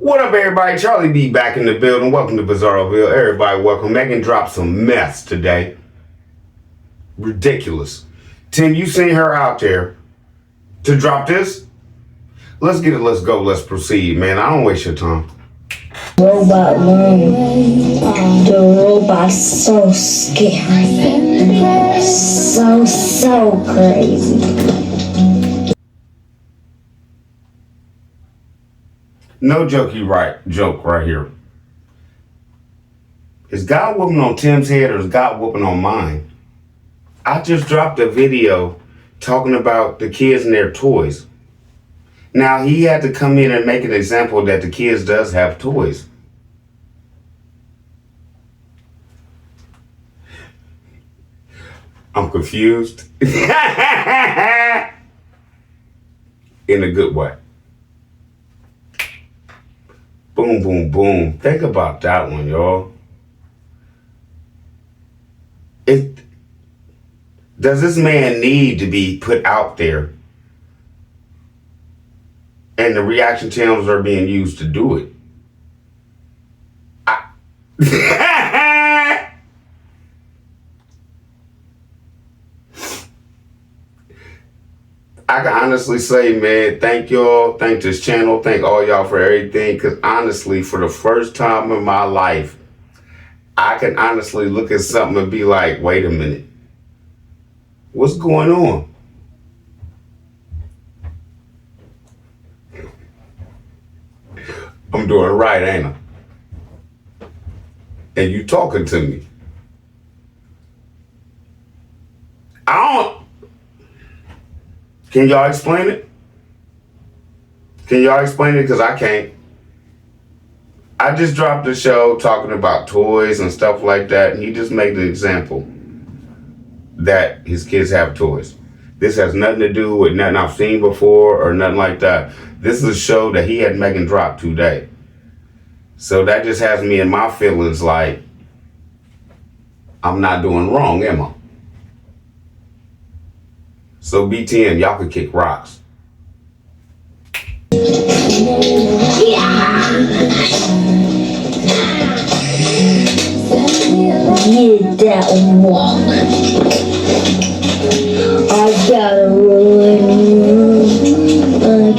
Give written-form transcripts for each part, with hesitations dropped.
What up, everybody? Charlie B back in the building. Welcome to Bizarroville. Everybody, welcome. Megan dropped some mess today. Ridiculous. Tim, you seen her out there to drop this? Let's get it. Let's go. Let's proceed, man. I don't waste your time. Robot room. The robot's so scary. So crazy. No joke right here. Is God whooping on Tim's head or is God whooping on mine? I just dropped a video talking about the kids and their toys. Now he had to come in and make an example that the kids does have toys. I'm confused. In a good way. Boom, boom, boom. Think about that one, y'all. Does this man need to be put out there? And the reaction channels are being used to do it. I can honestly say, man, thank y'all, thank this channel, thank all y'all for everything. Because honestly, for the first time in my life, I can honestly look at something and be like, wait a minute. What's going on? I'm doing right, ain't I? And you talking to me. Can y'all explain it? Can y'all explain it? Because I can't. I just dropped a show talking about toys and stuff like that, and he just made the example that his kids have toys. This has nothing to do with nothing I've seen before or nothing like that. This is a show that he had Megan drop today. So that just has me in my feelings like I'm not doing wrong, am I? So BTN, y'all could kick rocks. Get that walk. I gotta run.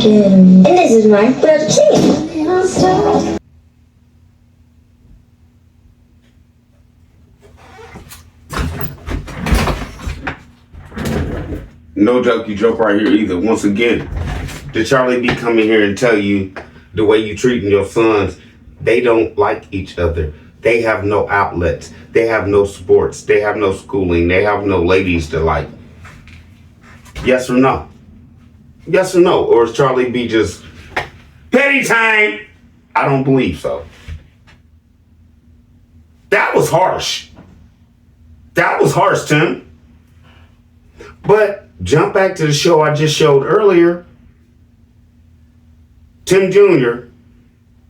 And this is my brother Tim. No joke right here either. Once again, did Charlie B come in here and tell you the way you treating your sons? They don't like each other. They have no outlets. They have no sports. They have no schooling. They have no ladies to like. Yes or no? Yes or no? Or is Charlie B just petty time? I don't believe so. That was harsh. That was harsh, Tim. But jump back to the show I just showed earlier. Tim Jr.,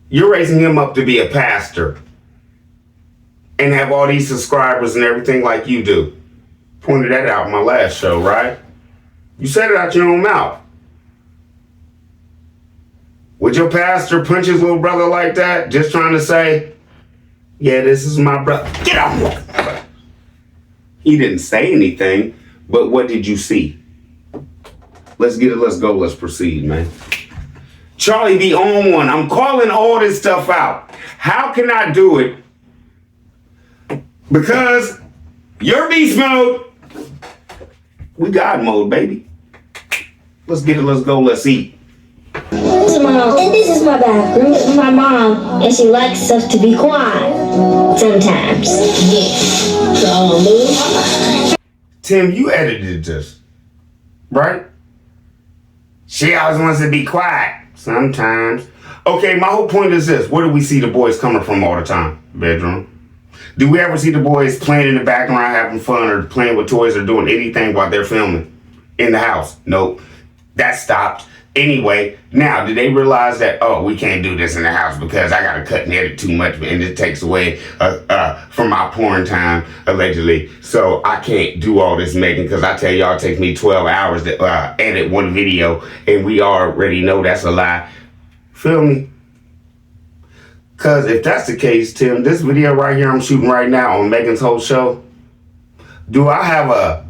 you're raising him up to be a pastor and have all these subscribers and everything like you do. Pointed that out in my last show, right? You said it out your own mouth. Would your pastor punch his little brother like that? Just trying to say, yeah, this is my brother. Get out. He didn't say anything, but what did you see? Let's get it. Let's go. Let's proceed, man. Charlie B on one. I'm calling all this stuff out. How can I do it? Because you're beast mode. We God mode, baby. Let's get it. Let's go. Let's eat. This is mom, and this is my bathroom. This is my mom, and she likes us to be quiet sometimes. Yeah. Tim, you edited this, right? She always wants to be quiet sometimes. Okay, my whole point is this. Where do we see the boys coming from all the time? Bedroom. Do we ever see the boys playing in the background, having fun, or playing with toys, or doing anything while they're filming in the house? Nope. That stopped. Anyway, now, did they realize that, oh, we can't do this in the house because I got to cut and edit too much and it takes away from my porn time, allegedly. So I can't do all this making because I tell y'all it takes me 12 hours to edit one video and we already know that's a lie. Feel me? Because if that's the case, Tim, this video right here I'm shooting right now on Megan's whole show, do I have a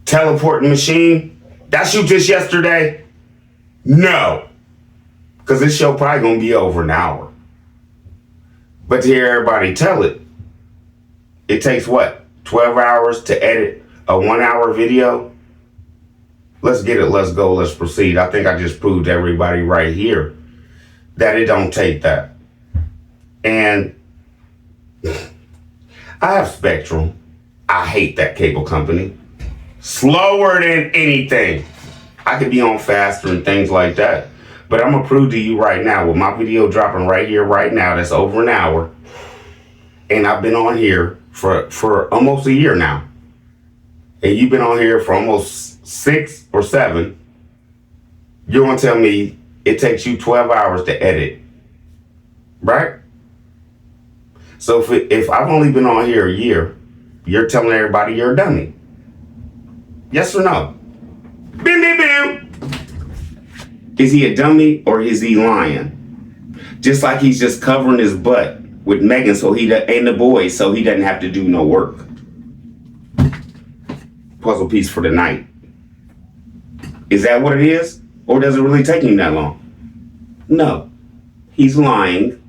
teleporting machine? Did I shoot this yesterday? No. Because this show probably going to be over an hour. But to hear everybody tell it, it takes what? 12 hours to edit a 1 hour video? Let's get it. Let's go. Let's proceed. I think I just proved to everybody right here that it don't take that. And I have Spectrum. I hate that cable company. Slower than anything. I could be on faster and things like that. But I'm going to prove to you right now with my video dropping right here, right now, that's over an hour. And I've been on here for almost a year now. And you've been on here for almost 6 or 7. You're going to tell me it takes you 12 hours to edit. Right? So if I've only been on here a year, you're telling everybody you're a dummy. Yes or no? Bim, bim, bim. Is he a dummy or is he lying? Just like he's just covering his butt with Megan and the boys so he doesn't have to do no work. Puzzle piece for the night. Is that what it is? Or does it really take him that long? No. He's lying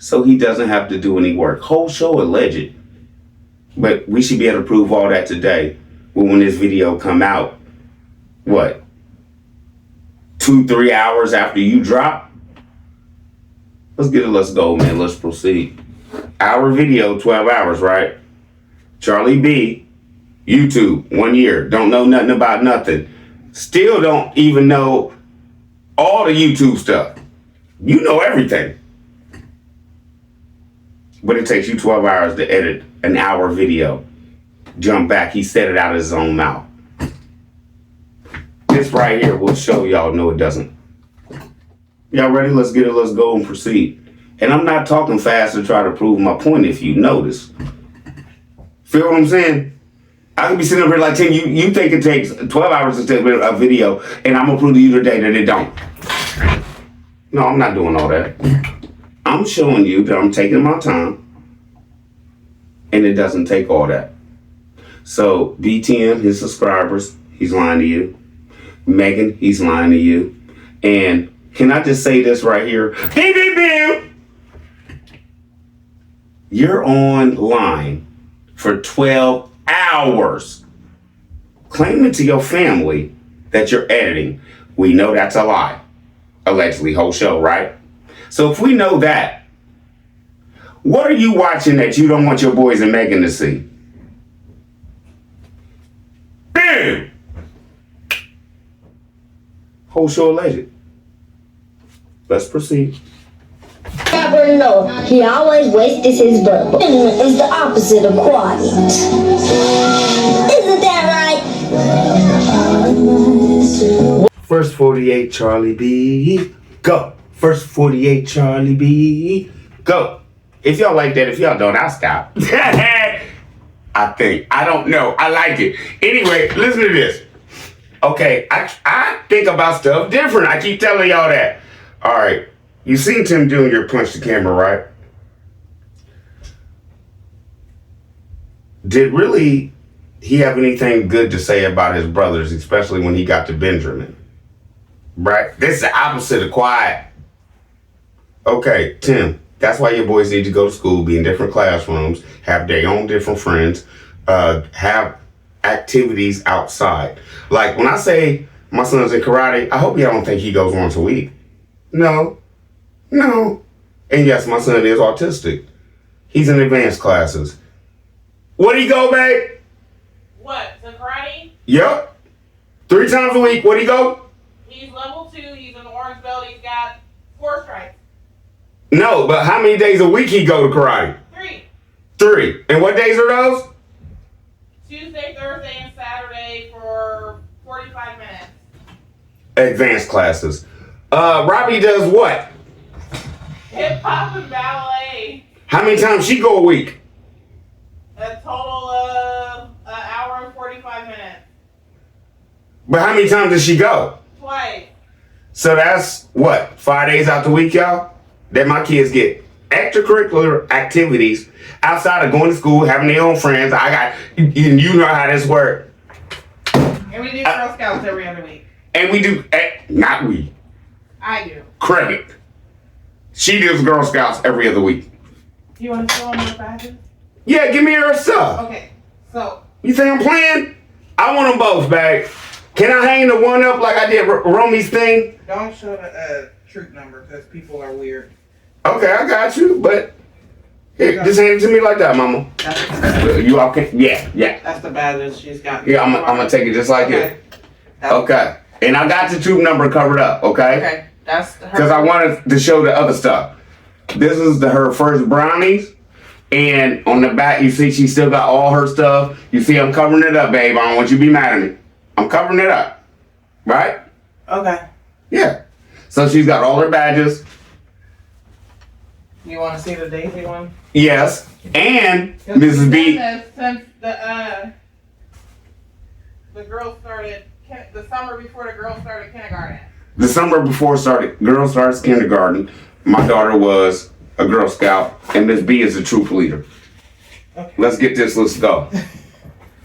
so he doesn't have to do any work. Whole show alleged. But we should be able to prove all that today. Well, when this video come out, what? 2-3 hours after you drop? Let's get it, let's go, man. Let's proceed. Our video, 12 hours, right? Charlie B, YouTube, 1 year. Don't know nothing about nothing. Still don't even know all the YouTube stuff. You know everything. But it takes you 12 hours to edit an hour video. Jump back, he said it out of his own mouth. This right here will show y'all no it doesn't. Y'all ready? Let's get it, let's go and proceed. And I'm not talking fast to try to prove my point if you notice. Feel what I'm saying? I could be sitting up here like, Tim, you think it takes 12 hours to take a video, and I'm gonna prove to you today that it don't. No, I'm not doing all that. I'm showing you that I'm taking my time, and it doesn't take all that. So BTM, his subscribers, he's lying to you. Megan, he's lying to you. And can I just say this right here? Beep, beep, beep. You're online for 12 hours claiming to your family that you're editing. We know that's a lie. Allegedly, whole show, right? So if we know that, what are you watching that you don't want your boys and Megan to see? Bam! Whole show alleged. Let's proceed. Never know. He always wastes his breath. Is the opposite of quiet. Isn't that right? First 48, Charlie B. Go. First 48, Charlie B. Go. If y'all like that, if y'all don't, I'll stop. I think. I don't know. I like it. Anyway, listen to this. Okay, I think about stuff different. I keep telling y'all that. All right. You seen Tim Jr. punch the camera, right? Did really he have anything good to say about his brothers, especially when he got to Benjamin? Right? This is the opposite of quiet. Okay, Tim, that's why your boys need to go to school, be in different classrooms, have their own different friends, have activities outside. Like when I say my son's in karate, I hope y'all don't think he goes once a week. No. And yes, my son is autistic. He's in advanced classes. Where do you go, babe? What, to karate? Yep. 3 times a week. Where do you go? He's level 2, he's an orange belt, he's got 4 stripes. No, but how many days a week he go to karate? 3. 3. And what days are those? Tuesday, Thursday, and Saturday for 45 minutes. Advanced classes. Robbie does what? Hip hop and ballet. How many times she go a week? A total of an hour and 45 minutes. But how many times does she go? Twice. So that's what? 5 days out the week, y'all? that my kids get extracurricular activities outside of going to school, having their own friends. You know how this works. And we do Girl Scouts every other week. And we do, not we. I do. Credit. She does Girl Scouts every other week. You want to show them the badges? Yeah, give me her stuff. Okay, so. You think I'm playing? I want them both back. Can I hang the one up like I did Romy's thing? Don't show the troop number because people are weird. Okay, I got you, but here, just hand it to me like that, mama. You all can, yeah. That's the badges she's got. Yeah, I'm gonna take it just like it. Okay. And I got the troop number covered up, okay? Okay, that's her. Because I wanted to show the other stuff. This is her first brownies. And on the back, you see she still got all her stuff. You see I'm covering it up, babe. I don't want you to be mad at me. I'm covering it up. Right? Okay. Yeah. So she's got all her badges. You want to see the Daisy one? Yes. And Mrs. B. Since the girls started, the summer before the girls started kindergarten. The summer before girls started kindergarten, my daughter was a Girl Scout, and Miss B is a troop leader. Okay. Let's go.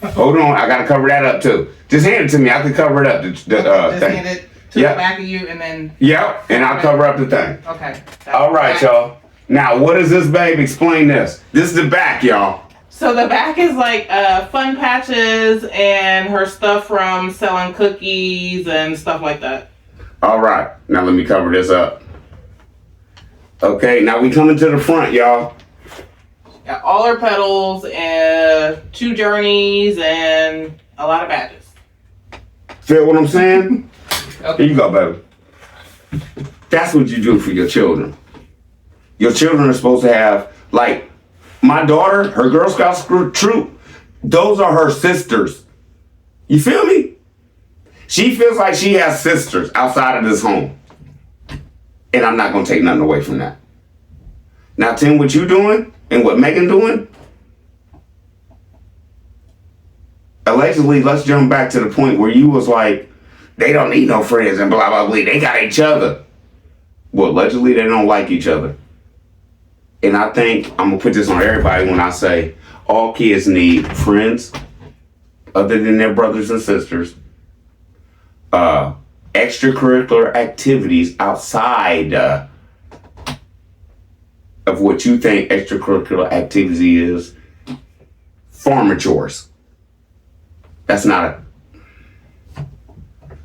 Hold on, I gotta cover that up too. Just hand it to me, I can cover it up. Just thing. hand it to Yep. the back of you and then. Yep, and I'll cover up the thing. Okay. All right, y'all. Now, what is this, babe? Explain this. This is the back, y'all. So the back is like fun patches and her stuff from selling cookies and stuff like that. All right, now let me cover this up. Okay, now we coming to the front, y'all. Got all her pedals and 2 journeys and a lot of badges. Feel what I'm saying? Okay. Here you go, baby. That's what you do for your children. Your children are supposed to have, like, my daughter, her Girl Scouts troop, those are her sisters. You feel me? She feels like she has sisters outside of this home. And I'm not going to take nothing away from that. Now, Tim, what you doing and what Megan doing, allegedly, let's jump back to the point where you was like, they don't need no friends and blah, blah, blah. They got each other. Well, allegedly, they don't like each other. And I think I'm going to put this on everybody when I say all kids need friends other than their brothers and sisters. Extracurricular activities outside of what you think extracurricular activity is. Farmer chores. That's not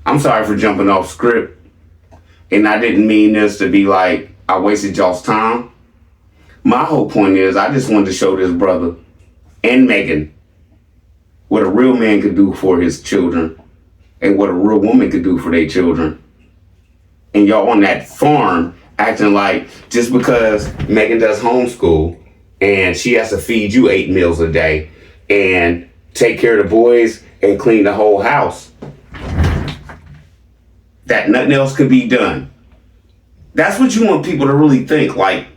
I'm sorry for jumping off script. And I didn't mean this to be like I wasted y'all's time. My whole point is I just wanted to show this brother and Megan what a real man could do for his children and what a real woman could do for their children. And y'all on that farm acting like just because Megan does homeschool and she has to feed you 8 meals a day and take care of the boys and clean the whole house, that nothing else could be done. That's what you want people to really think, like,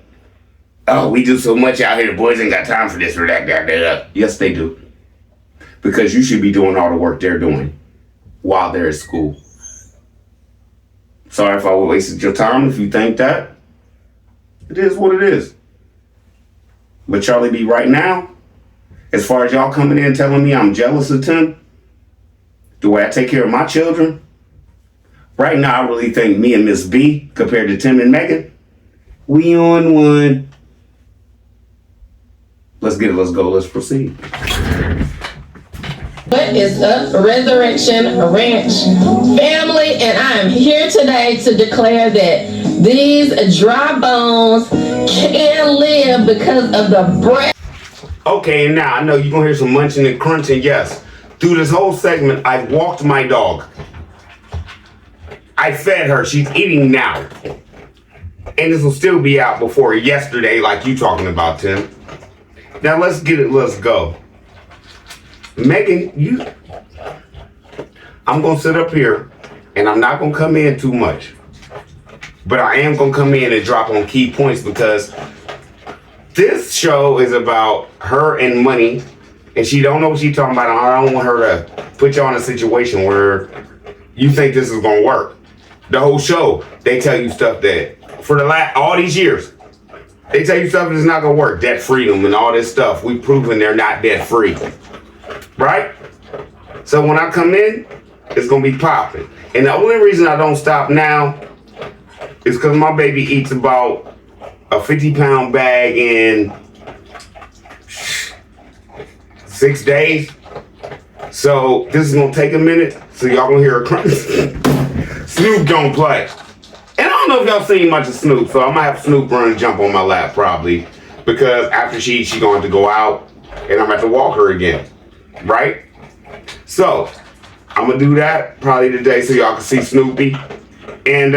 oh, we do so much out here, the boys ain't got time for this or that. Yes, they do. Because you should be doing all the work they're doing while they're at school. Sorry if I wasted your time if you think that. It is what it is. But Charlie B, right now, as far as y'all coming in telling me I'm jealous of Tim, the way I take care of my children, right now I really think me and Miss B, compared to Tim and Megan, we on one. Let's get it, let's go, let's proceed. What is up, Resurrection Ranch family? And I am here today to declare that these dry bones can live because of the breath. Okay, and now I know you're gonna hear some munching and crunching. Yes, through this whole segment, I've walked my dog. I fed her, she's eating now. And this will still be out before yesterday, like you talking about, Tim. Now let's get it, let's go. Megan, I'm gonna sit up here and I'm not gonna come in too much. But I am gonna come in and drop on key points because this show is about her and money and she don't know what she's talking about. I don't want her to put you in a situation where you think this is gonna work. The whole show, they tell you stuff that for all these years. They tell you stuff is not gonna work, debt freedom and all this stuff. We've proven they're not debt free, right? So when I come in, it's gonna be popping. And the only reason I don't stop now is because my baby eats about a 50-pound bag in 6 days. So this is gonna take a minute. So y'all gonna hear a crunch. Snoop don't play. And I don't know if y'all seen much of Snoop, so I might have Snoop run and jump on my lap probably. Because after she eats, she's going to go out and I'm gonna have to walk her again. Right? So I'm gonna do that probably today so y'all can see Snoopy. And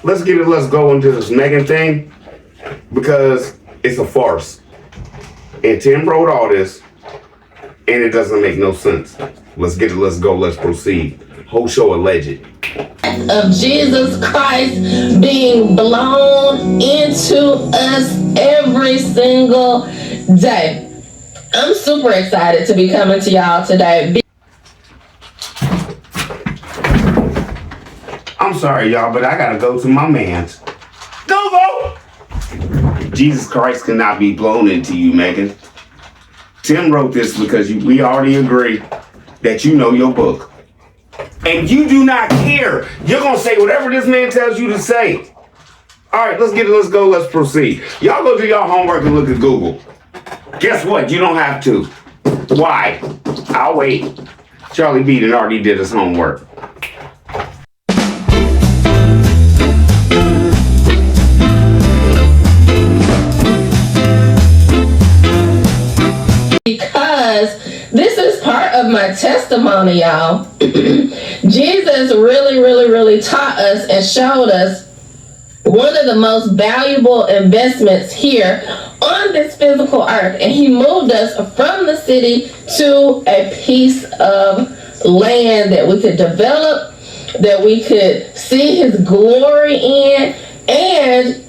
let's go into this Megan thing because it's a farce. And Tim wrote all this and it doesn't make no sense. Let's go, let's proceed. Whole show alleged. Of Jesus Christ being blown into us every single day. I'm super excited to be coming to y'all today. I'm sorry, y'all, but I gotta go to my man's. Go! Jesus Christ cannot be blown into you, Megan. Tim wrote this because we already agree that you know your book. And you do not care. You're gonna say whatever this man tells you to say. All right, let's go, let's proceed. Y'all go do your homework and look at Google. Guess what? You don't have to. Why? I'll wait. Charlie Beaton already did his homework. Because this is part of my testimony, y'all. Jesus really taught us and showed us one of the most valuable investments here on this physical earth. And he moved us from the city to a piece of land that we could develop, that we could see his glory in, and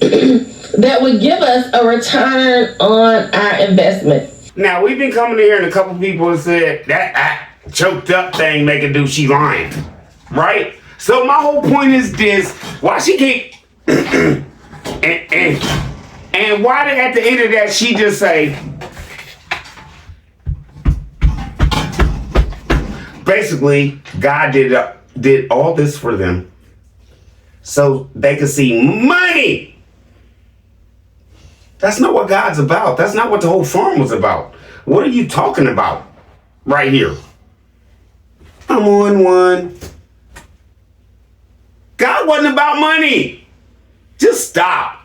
that would give us a return on our investment. Now, we've been coming here and a couple people have said that choked up thing Megan do, she lying. Right? So my whole point is this, why she keep and why did at the end of that she just say basically God did all this for them so they could see money. That's not what God's about. That's not what the whole farm was about. What are you talking about right here? I'm on one. God wasn't about money. Just stop.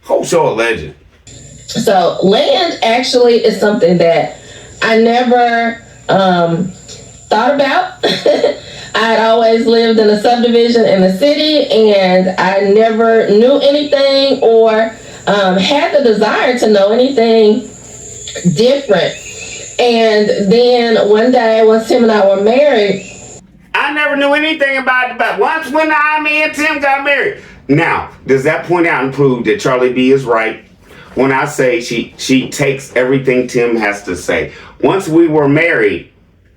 Whole show alleged. So land actually is something that I never thought about. I had always lived in a subdivision in the city and I never knew anything or had the desire to know anything different. And then one day, once Tim and I were married, I never knew anything about it, but once when me and Tim got married. Now, does that point out and prove that Charlie B is right when I say she takes everything Tim has to say? Once we were married,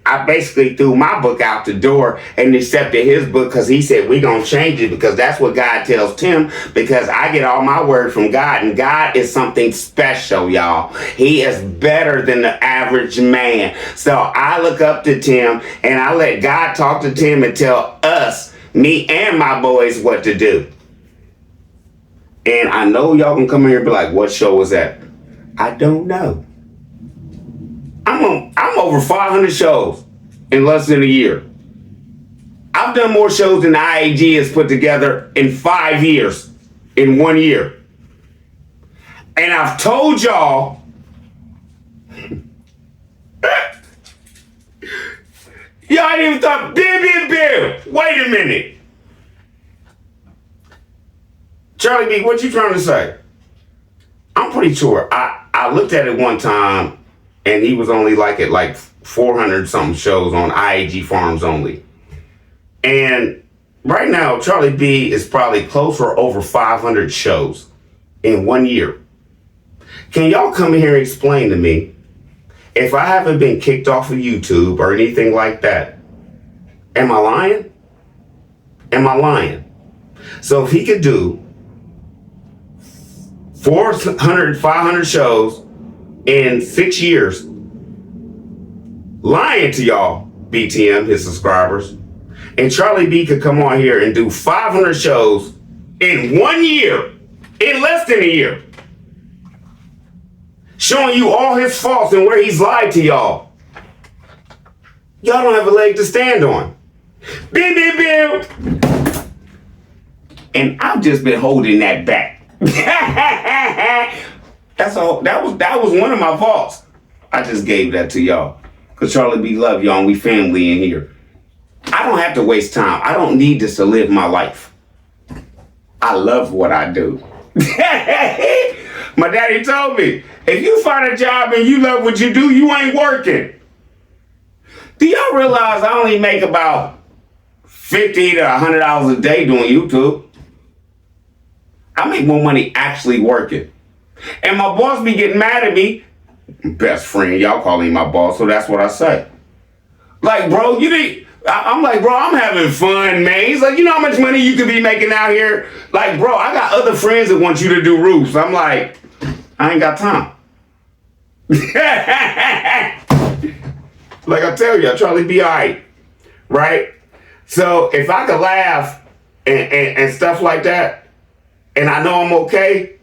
I basically threw my book out the door and accepted his book because he said we're going to change it because that's what God tells Tim, because I get all my word from God, and God is something special, y'all. He is better than the average man. So I look up to Tim and I let God talk to Tim and tell us, me and my boys, what to do. And I know y'all can come in here and be like, what show was that? I don't know. I'm over 500 shows in less than a year. I've done more shows than the IAG has put together in 5 years, in 1 year. And I've told y'all, y'all ain't even thought, Bill, wait a minute. Charlie B, what you trying to say? I'm pretty sure I looked at it one time and he was only at 400 something shows on IAG Farms only. And right now, Charlie B is probably close or over 500 shows in 1 year. Can y'all come in here and explain to me, if I haven't been kicked off of YouTube or anything like that, am I lying? Am I lying? So if he could do 400, 500 shows in 6 years, lying to y'all, BTM, his subscribers, and Charlie B could come on here and do 500 shows in 1 year, in less than a year, showing you all his faults and where he's lied to y'all. Y'all don't have a leg to stand on. Bim, bim, bim. And I've just been holding that back. That's all. That was one of my faults. I just gave that to y'all. Because Charlie B love y'all and we family in here. I don't have to waste time. I don't need this to live my life. I love what I do. My daddy told me, if you find a job and you love what you do, you ain't working. Do y'all realize I only make about $50 to $100 a day doing YouTube? I make more money actually working. And my boss be getting mad at me. Best friend, y'all call him my boss, so that's what I say. Like, bro, I'm like, bro, I'm having fun, man. He's like, you know how much money you could be making out here? Like, bro, I got other friends that want you to do roofs. I'm like, I ain't got time. Like I tell you, Charlie be all right? So if I could laugh and stuff like that, and I know I'm okay,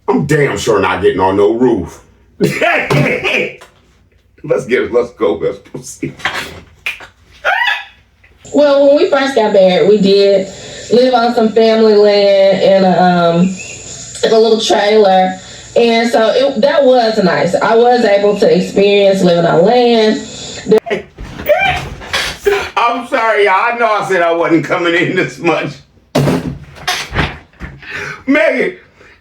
I'm damn sure not getting on no roof. Let's proceed. Well, when we first got married, we did live on some family land in a little trailer. And so that was nice. I was able to experience living on land. I'm sorry, y'all. I know I said I wasn't coming in this much. Megan,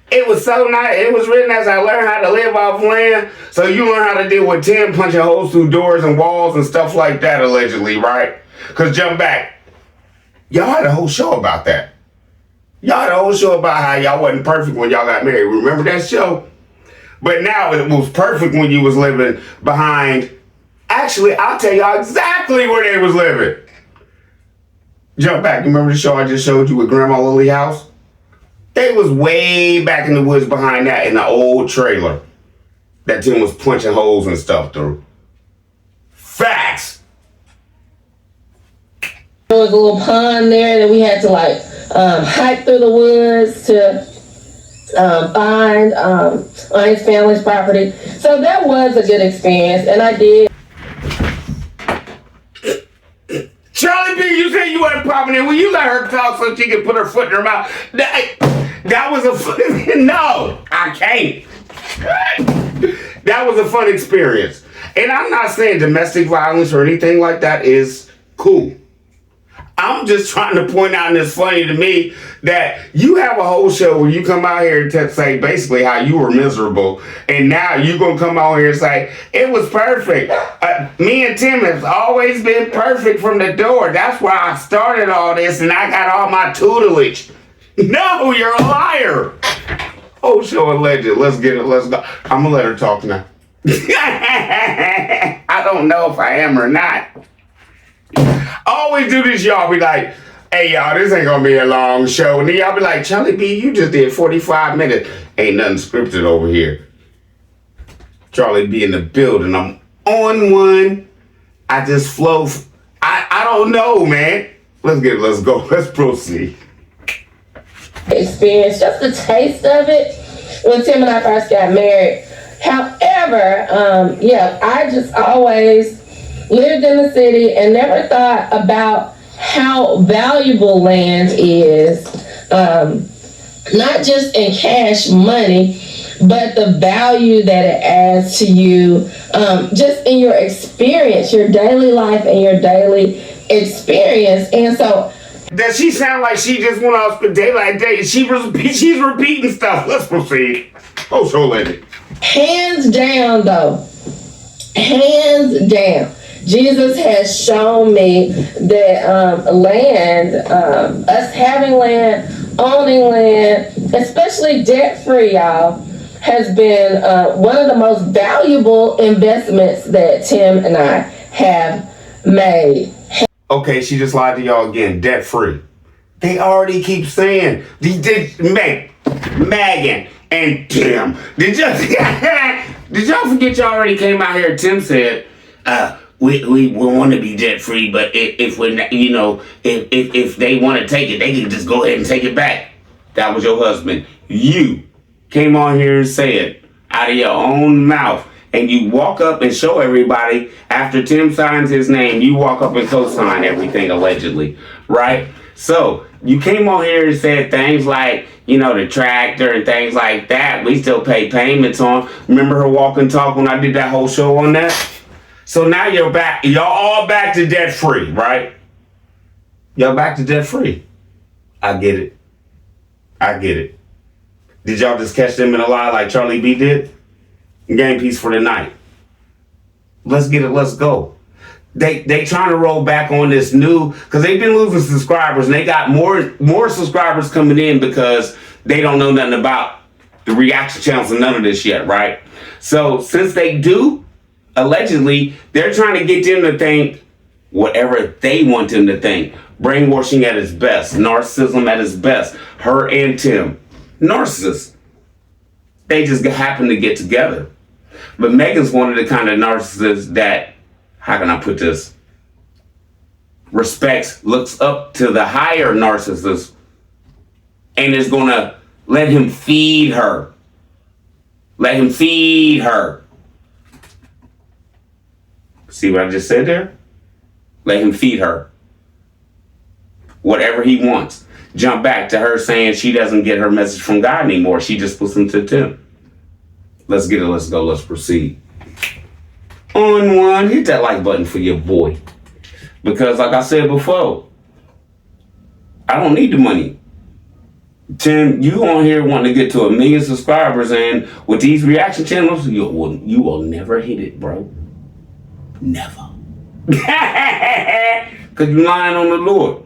it was so nice. It was really nice. I learned how to live off land. So you learn how to deal with Tim punching holes through doors and walls and stuff like that, allegedly, right? Because jump back. Y'all had a whole show about that. Y'all had a whole show about how y'all wasn't perfect when y'all got married. Remember that show? But now it was perfect when you was living behind. Actually, I'll tell y'all exactly where they was living. Jump back. You remember the show I just showed you with Grandma Lily house? They was way back in the woods behind that in the old trailer that Tim was punching holes and stuff through. Facts. There was a little pond there that we had to hike through the woods to find on his family's property. So that was a good experience, and I did. Charlie B, you said you wasn't popping in. Will you let her talk so she can put her foot in her mouth? That was a fun. No, I can't. That was a fun experience. And I'm not saying domestic violence or anything like that is cool. I'm just trying to point out, and it's funny to me, that you have a whole show where you come out here to say basically how you were miserable, and now you're going to come out here and say, it was perfect. Me and Tim have always been perfect from the door. That's why I started all this, and I got all my tutelage. No, you're a liar. Whole show alleged. Let's get it. Let's go. I'm going to let her talk now. I don't know if I am or not. Always do this, y'all be like, hey y'all, this ain't gonna be a long show. And then y'all be like, Charlie B, you just did 45 minutes. Ain't nothing scripted over here. Charlie B in the building. I'm on one. I just flow. I don't know, man. Let's go. Let's proceed. Experience just a taste of it when Tim and I first got married. However, I just always lived in the city and never thought about how valuable land is, not just in cash money, but the value that it adds to you, just in your experience, your daily life and your daily experience. And so, does she sound like she just went off for daylight day? She's repeating stuff. Let's proceed. Oh, so lady. Hands down, though. Hands down. Jesus has shown me that land, us having land, owning land, especially debt-free, y'all, has been one of the most valuable investments that Tim and I have made. Okay, she just lied to y'all again. Debt-free. They already keep saying, Megan and Tim. Did y'all forget y'all already came out here? Tim said, we want to be debt free, but if they want to take it, they can just go ahead and take it back. That was your husband. You came on here and said out of your own mouth, and you walk up and show everybody after Tim signs his name, you walk up and co-sign everything allegedly, right? So you came on here and said things like, the tractor and things like that, we still pay payments on. Remember her walk and talk when I did that whole show on that? So now you're back. Y'all all back to debt free, right? Y'all back to debt free. I get it. Did y'all just catch them in a lie like Charlie B did? Game piece for the night. Let's get it. Let's go. They trying to roll back on this new, because they've been losing subscribers, and they got more subscribers coming in because they don't know nothing about the reaction channels and none of this yet, right? So since they do, allegedly, they're trying to get them to think whatever they want them to think. Brainwashing at its best. Narcissism at its best. Her and Tim. Narcissists. They just happen to get together. But Megan's one of the kind of narcissists that, how can I put this? Respects, looks up to the higher narcissist and is going to let him feed her. Let him feed her. See what I just said there? Let him feed her. Whatever he wants. Jump back to her saying she doesn't get her message from God anymore. She just listens to Tim. Let's get it. Let's go. Let's proceed. On one, hit that like button for your boy. Because like I said before, I don't need the money. Tim, you on here wanting to get to 1 million subscribers, and with these reaction channels, you will never hit it, bro. Never. Because you're lying on the Lord.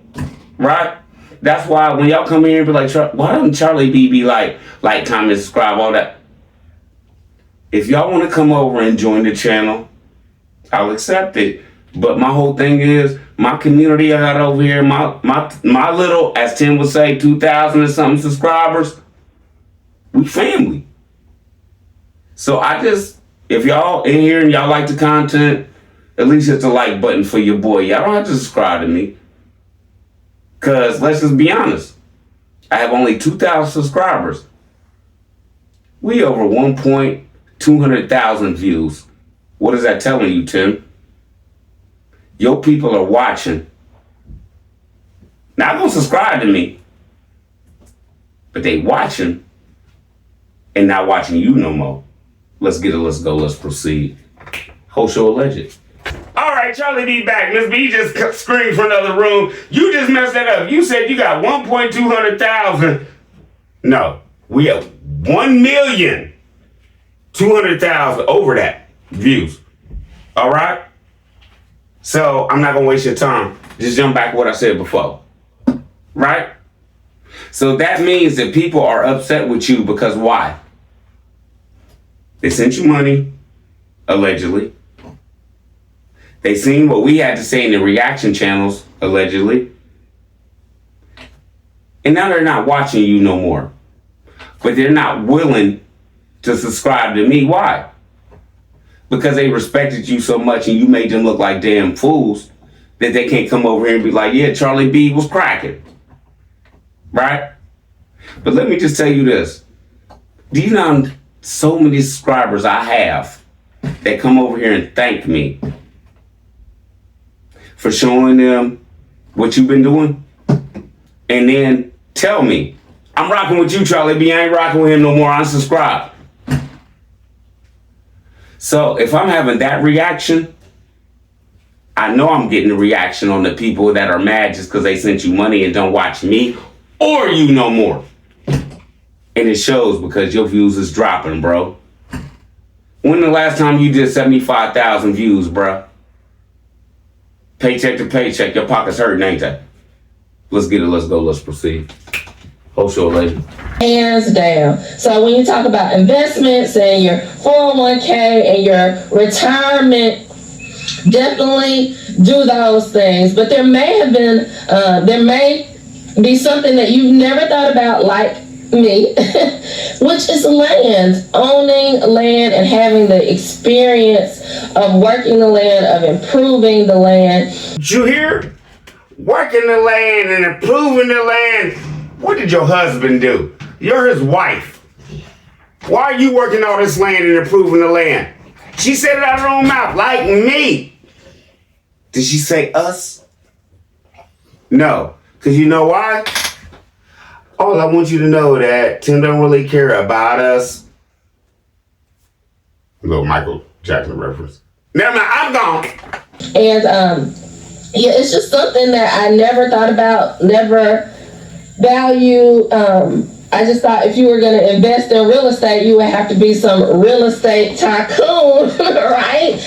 Right? That's why when y'all come here and be like, why doesn't Charlie B be like, comment, subscribe, all that? If y'all want to come over and join the channel, I'll accept it. But my whole thing is, my community I got over here, my little, as Tim would say, 2,000 and something subscribers, we family. So if y'all in here and y'all like the content, at least hit the like button for your boy. Y'all don't have to subscribe to me. Because let's just be honest, I have only 2,000 subscribers. We over 1,200,000 views. What is that telling you, Tim? Your people are watching. Not gonna subscribe to me, but they watching and not watching you no more. Let's get it, let's go, let's proceed. Whole show alleged. All right, Charlie B back. Miss B just screamed from another room. You just messed that up. You said you got 1,200,000. No, we have 1,200,000 over that views. All right. So I'm not gonna waste your time. Just jump back to what I said before. Right? So that means that people are upset with you because why? They sent you money, allegedly. They seen what we had to say in the reaction channels, allegedly. And now they're not watching you no more. But they're not willing to subscribe to me. Why? Because they respected you so much and you made them look like damn fools that they can't come over here and be like, yeah, Charlie B was cracking. Right? But let me just tell you this. Do you know so many subscribers I have that come over here and thank me for showing them what you've been doing? And then tell me, I'm rocking with you, Charlie B. I ain't rocking with him no more. Unsubscribe. So if I'm having that reaction, I know I'm getting a reaction on the people that are mad just because they sent you money and don't watch me or you no more. And it shows because your views is dropping, bro. When the last time you did 75,000 views, bro? Paycheck to paycheck, your pockets hurting, ain't they? Let's get it, let's go, let's proceed. Whole show later. Hands down. So when you talk about investments and your 401k and your retirement, definitely do those things. But there may be something that you've never thought about, like me, which is land, owning land and having the experience of working the land, of improving the land. Did you hear? Working the land and improving the land. What did your husband do? You're his wife. Why are you working all this land and improving the land? She said it out of her own mouth, like me. Did she say us? No. Because you know why? All I want you to know that Tim don't really care about us. A little Michael Jackson reference. Never mind, I'm gone. And yeah, it's just something that I never thought about, never value. I just thought if you were going to invest in real estate, you would have to be some real estate tycoon, right?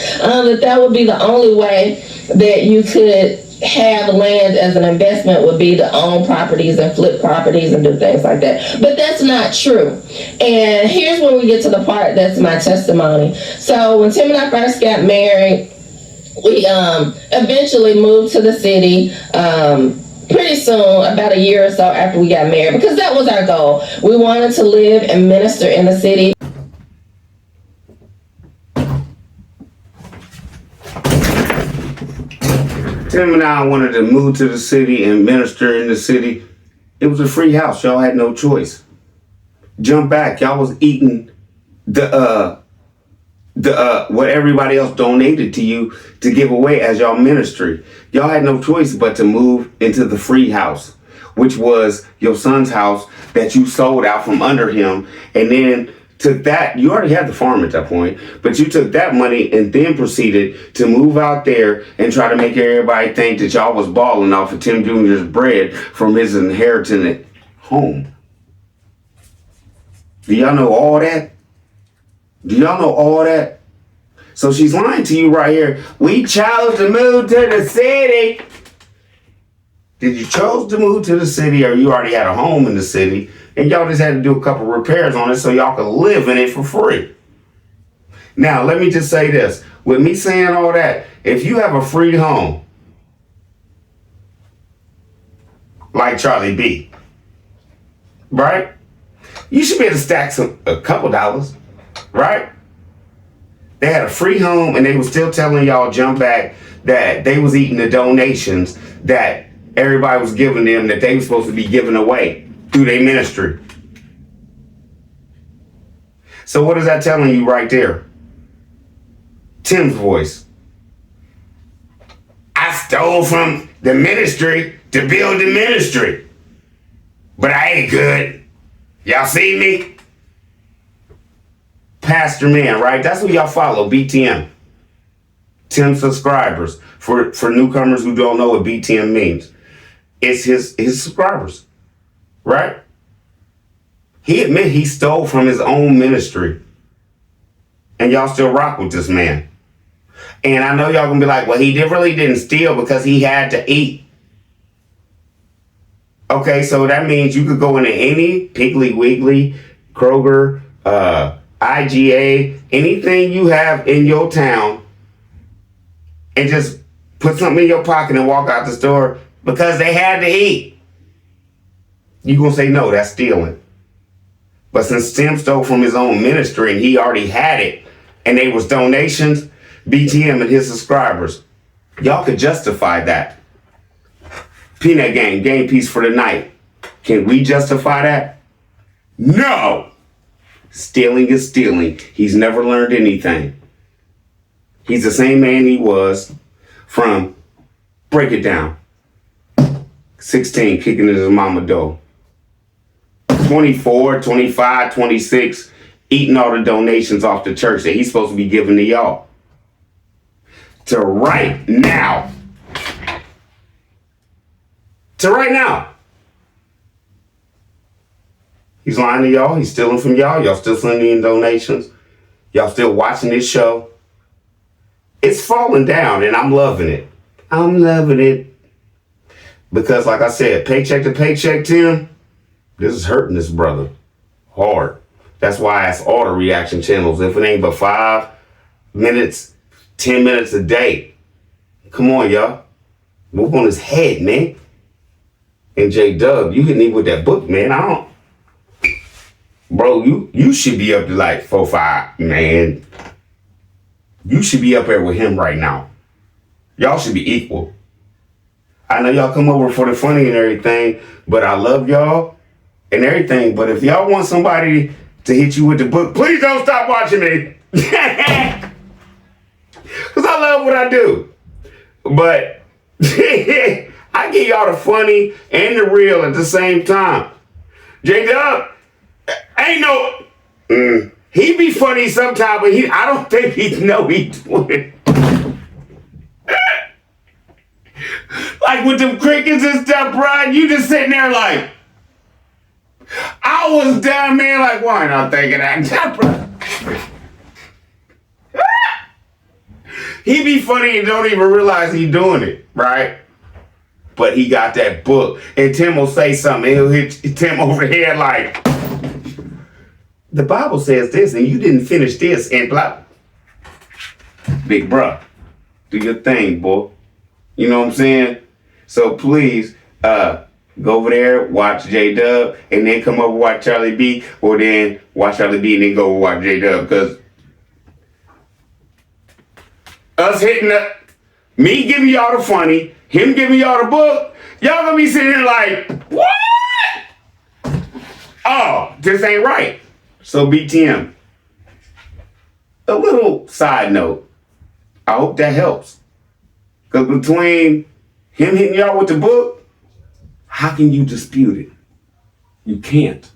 That would be the only way that you could have land as an investment, would be to own properties and flip properties and do things like that. But that's not true. And here's when we get to the part that's my testimony. So when Tim and I first got married, we eventually moved to the city pretty soon, about a year or so after we got married, because that was our goal. We wanted to live and minister in the city. Tim and I wanted to move to the city and minister in the city. It was a free house. Y'all had no choice. Jump back. Y'all was eating the what everybody else donated to you to give away as y'all ministry. Y'all had no choice but to move into the free house, which was your son's house that you sold out from under him, and then took that. You already had the farm at that point, but you took that money and then proceeded to move out there and try to make everybody think that y'all was balling off of Tim Jr.'s bread from his inheritance at home. Do y'all know all that? Do y'all know all that? So she's lying to you right here. We chose to move to the city. Did you chose to move to the city, or you already had a home in the city and y'all just had to do a couple repairs on it so y'all could live in it for free? Now, let me just say this. With me saying all that, if you have a free home, like Charlie B, right? You should be able to stack a couple dollars, right? They had a free home and they were still telling y'all jump back that they was eating the donations that everybody was giving them, that they were supposed to be giving away through their ministry. So what is that telling you right there? Tim's voice. I stole from the ministry to build the ministry, but I ain't good. Y'all see me? Pastor Man, right? That's what y'all follow, BTM. Tim subscribers. For newcomers who don't know what BTM means, it's his subscribers, right? He admit he stole from his own ministry, and y'all still rock with this man. And I know y'all gonna be like, well, he really didn't steal because he had to eat. Okay, so that means you could go into any Piggly Wiggly, Kroger, IGA, anything you have in your town, and just put something in your pocket and walk out the store because they had to eat. You gonna say, no, that's stealing. But since Tim stole from his own ministry and he already had it, and they was donations, BTM and his subscribers, y'all could justify that. Peanut Gang, game piece for the night. Can we justify that? No! Stealing is stealing. He's never learned anything. He's the same man he was from, break it down, 16, kicking in his mama door. 24, 25, 26, eating all the donations off the church that he's supposed to be giving to y'all. To right now. He's lying to y'all. He's stealing from y'all. Y'all still sending in donations. Y'all still watching this show. It's falling down, and I'm loving it. I'm loving it. Because, like I said, paycheck to paycheck, Tim, this is hurting this brother hard. That's why I ask all the reaction channels. If it ain't but 5 minutes, 10 minutes a day, come on, y'all. Move on his head, man. And J-Dub, you hit me with that book, man. I don't. Bro, you should be up to like 4, 5, man. You should be up there with him right now. Y'all should be equal. I know y'all come over for the funny and everything, but I love y'all and everything. But if y'all want somebody to hit you with the book, please don't stop watching me. Because I love what I do. But I give y'all the funny and the real at the same time. J-Dub, ain't no... he be funny sometimes, but I don't think he know he doing it. Like with them crickets and stuff, Brian, you just sitting there like... I was down, man, like, why not thinking that, bro? He be funny and don't even realize he doing it, right? But he got that book. And Tim will say something. He'll hit Tim over the head like, the Bible says this and you didn't finish this and blah. Big bruh, do your thing, boy. You know what I'm saying? So please, go over there, watch J-Dub, and then come over and watch Charlie B, or then watch Charlie B and then go watch J-Dub, because us hitting the, me giving y'all the funny, him giving y'all the book, y'all gonna be sitting there like, what? Oh, this ain't right. So BTM. A little side note. I hope that helps. Because between him hitting y'all with the book, how can you dispute it? You can't.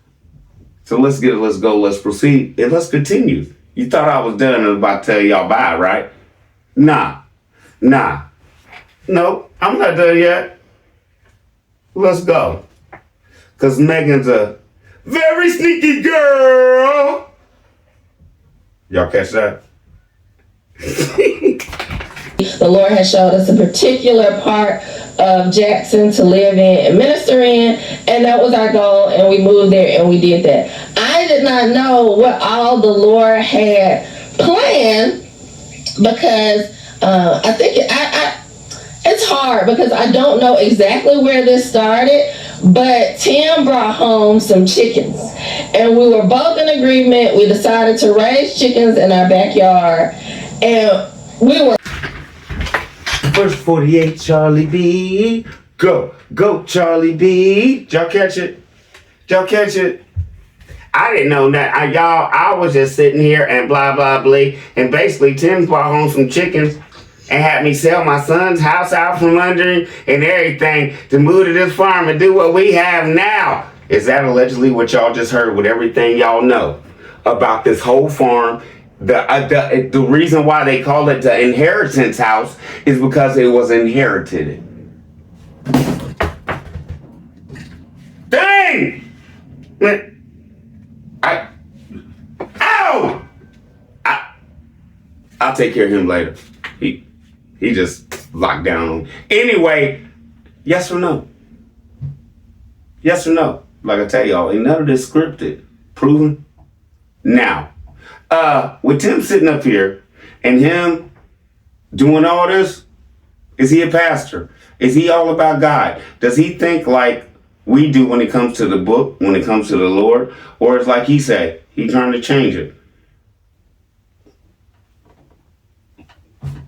So let's get it, let's go, let's proceed, and let's continue. You thought I was done and about to tell y'all bye, right? Nah. No, I'm not done yet. Let's go. Because Megan's a very sneaky girl. Y'all catch that? The Lord has showed us a particular part of Jackson to live in and minister in, and that was our goal, and we moved there and we did that. I did not know what all the Lord had planned, because I think it's hard because I don't know exactly where this started, but Tim brought home some chickens, and we were both in agreement. We decided to raise chickens in our backyard, and we were First 48, Charlie B. Go Charlie B. Did y'all catch it? I didn't know that. I was just sitting here and blah, blah, blah. And basically, Tim brought home some chickens and had me sell my son's house out from under him and everything to move to this farm and do what we have now. Is that allegedly what y'all just heard with everything y'all know about this whole farm? The reason why they call it the inheritance house is because it was inherited. Dang! I'll take care of him later. He just locked down on. Anyway, yes or no? Yes or no? Like I tell y'all, ain't none of this scripted. Proven? Now, with Tim sitting up here and him doing all this, is he a pastor? Is he all about God? Does he think like we do when it comes to the book, when it comes to the Lord? Or it's like he said, he trying to change it?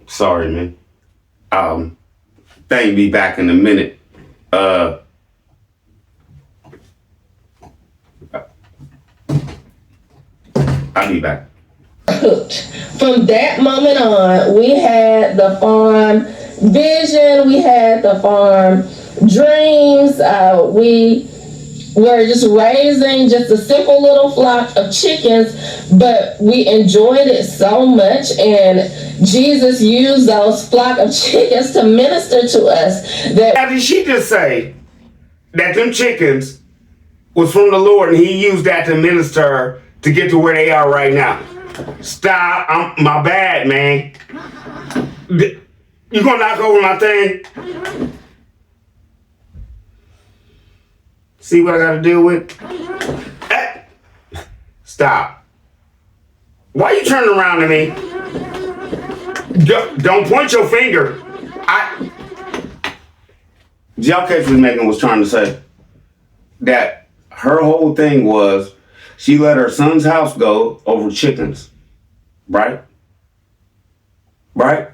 Sorry, man. Thing be back in a minute. I'll be back. hooked. From that moment on, we had the farm vision, we had the farm dreams. We were just raising just a simple little flock of chickens, but we enjoyed it so much, and Jesus used those flock of chickens to minister to us. Now, did she just say that them chickens was from the Lord and he used that to minister to get to where they are right now? Stop. My bad, man. You gonna knock over my thing? See what I gotta deal with? Stop. Why you turning around to me? Don't point your finger. y'all catch what Megan was trying to say? That her whole thing was she let her son's house go over chickens. Right? Right?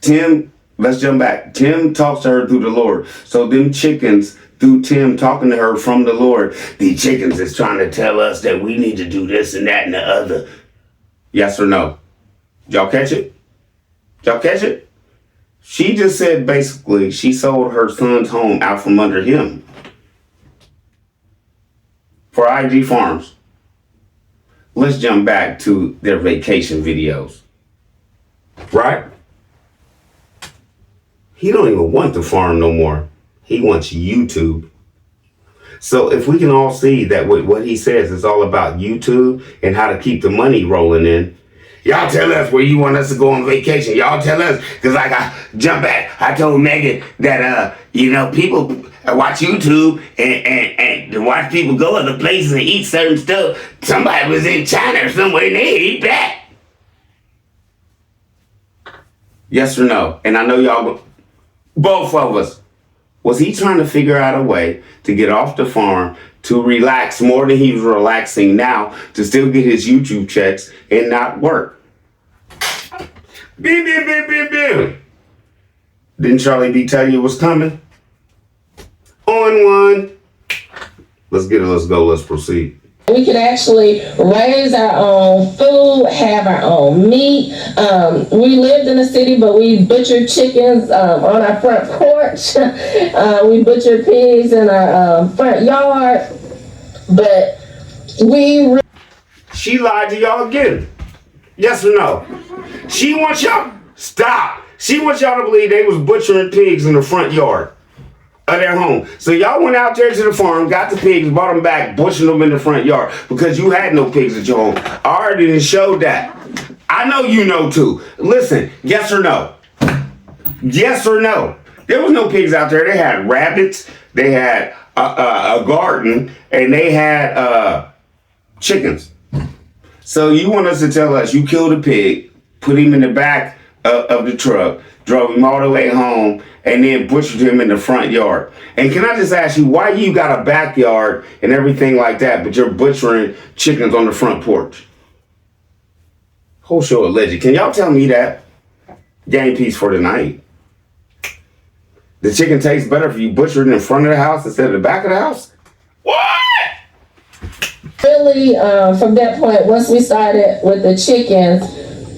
Tim, let's jump back. Tim talks to her through the Lord. So them chickens, through Tim talking to her from the Lord, the chickens is trying to tell us that we need to do this and that and the other. Yes or no? Y'all catch it? Y'all catch it? She just said basically she sold her son's home out from under him for IG Farms. Let's jump back to their vacation videos. Right? He don't even want the farm no more. He wants YouTube. So if we can all see that what he says is all about YouTube and how to keep the money rolling in, y'all tell us where you want us to go on vacation. Y'all tell us, because like I jump back, I told Megan that people watch YouTube and to watch people go other places and eat certain stuff. Somebody was in China or somewhere and they eat that. Yes or no? And I know y'all, both of us. Was he trying to figure out a way to get off the farm to relax more than he's relaxing now to still get his YouTube checks and not work? Beep, beep, beep, beep, beep. Didn't Charlie B tell you it was coming? On one. Let's get it. Let's go. Let's proceed. We could actually raise our own food, have our own meat. We lived in the city, but we butchered chickens on our front porch. We butchered pigs in our front yard. But she lied to y'all again. Yes or no? She wants y'all. Stop. She wants y'all to believe they was butchering pigs in the front yard of their home. So y'all went out there to the farm, got the pigs, brought them back, butchering them in the front yard because you had no pigs at your home. I already done showed that. I know you know too. Listen, yes or no? Yes or no? There was no pigs out there. They had rabbits, they had a garden, and they had chickens. So you want us to tell us you killed a pig, put him in the back of the truck, drove him all the way home, and then butchered him in the front yard. And can I just ask you, why you got a backyard and everything like that, but you're butchering chickens on the front porch? Whole show alleged. Can y'all tell me that? Game piece for tonight. The chicken tastes better if you butcher it in front of the house instead of the back of the house? What? really, from that point, once we started with the chickens,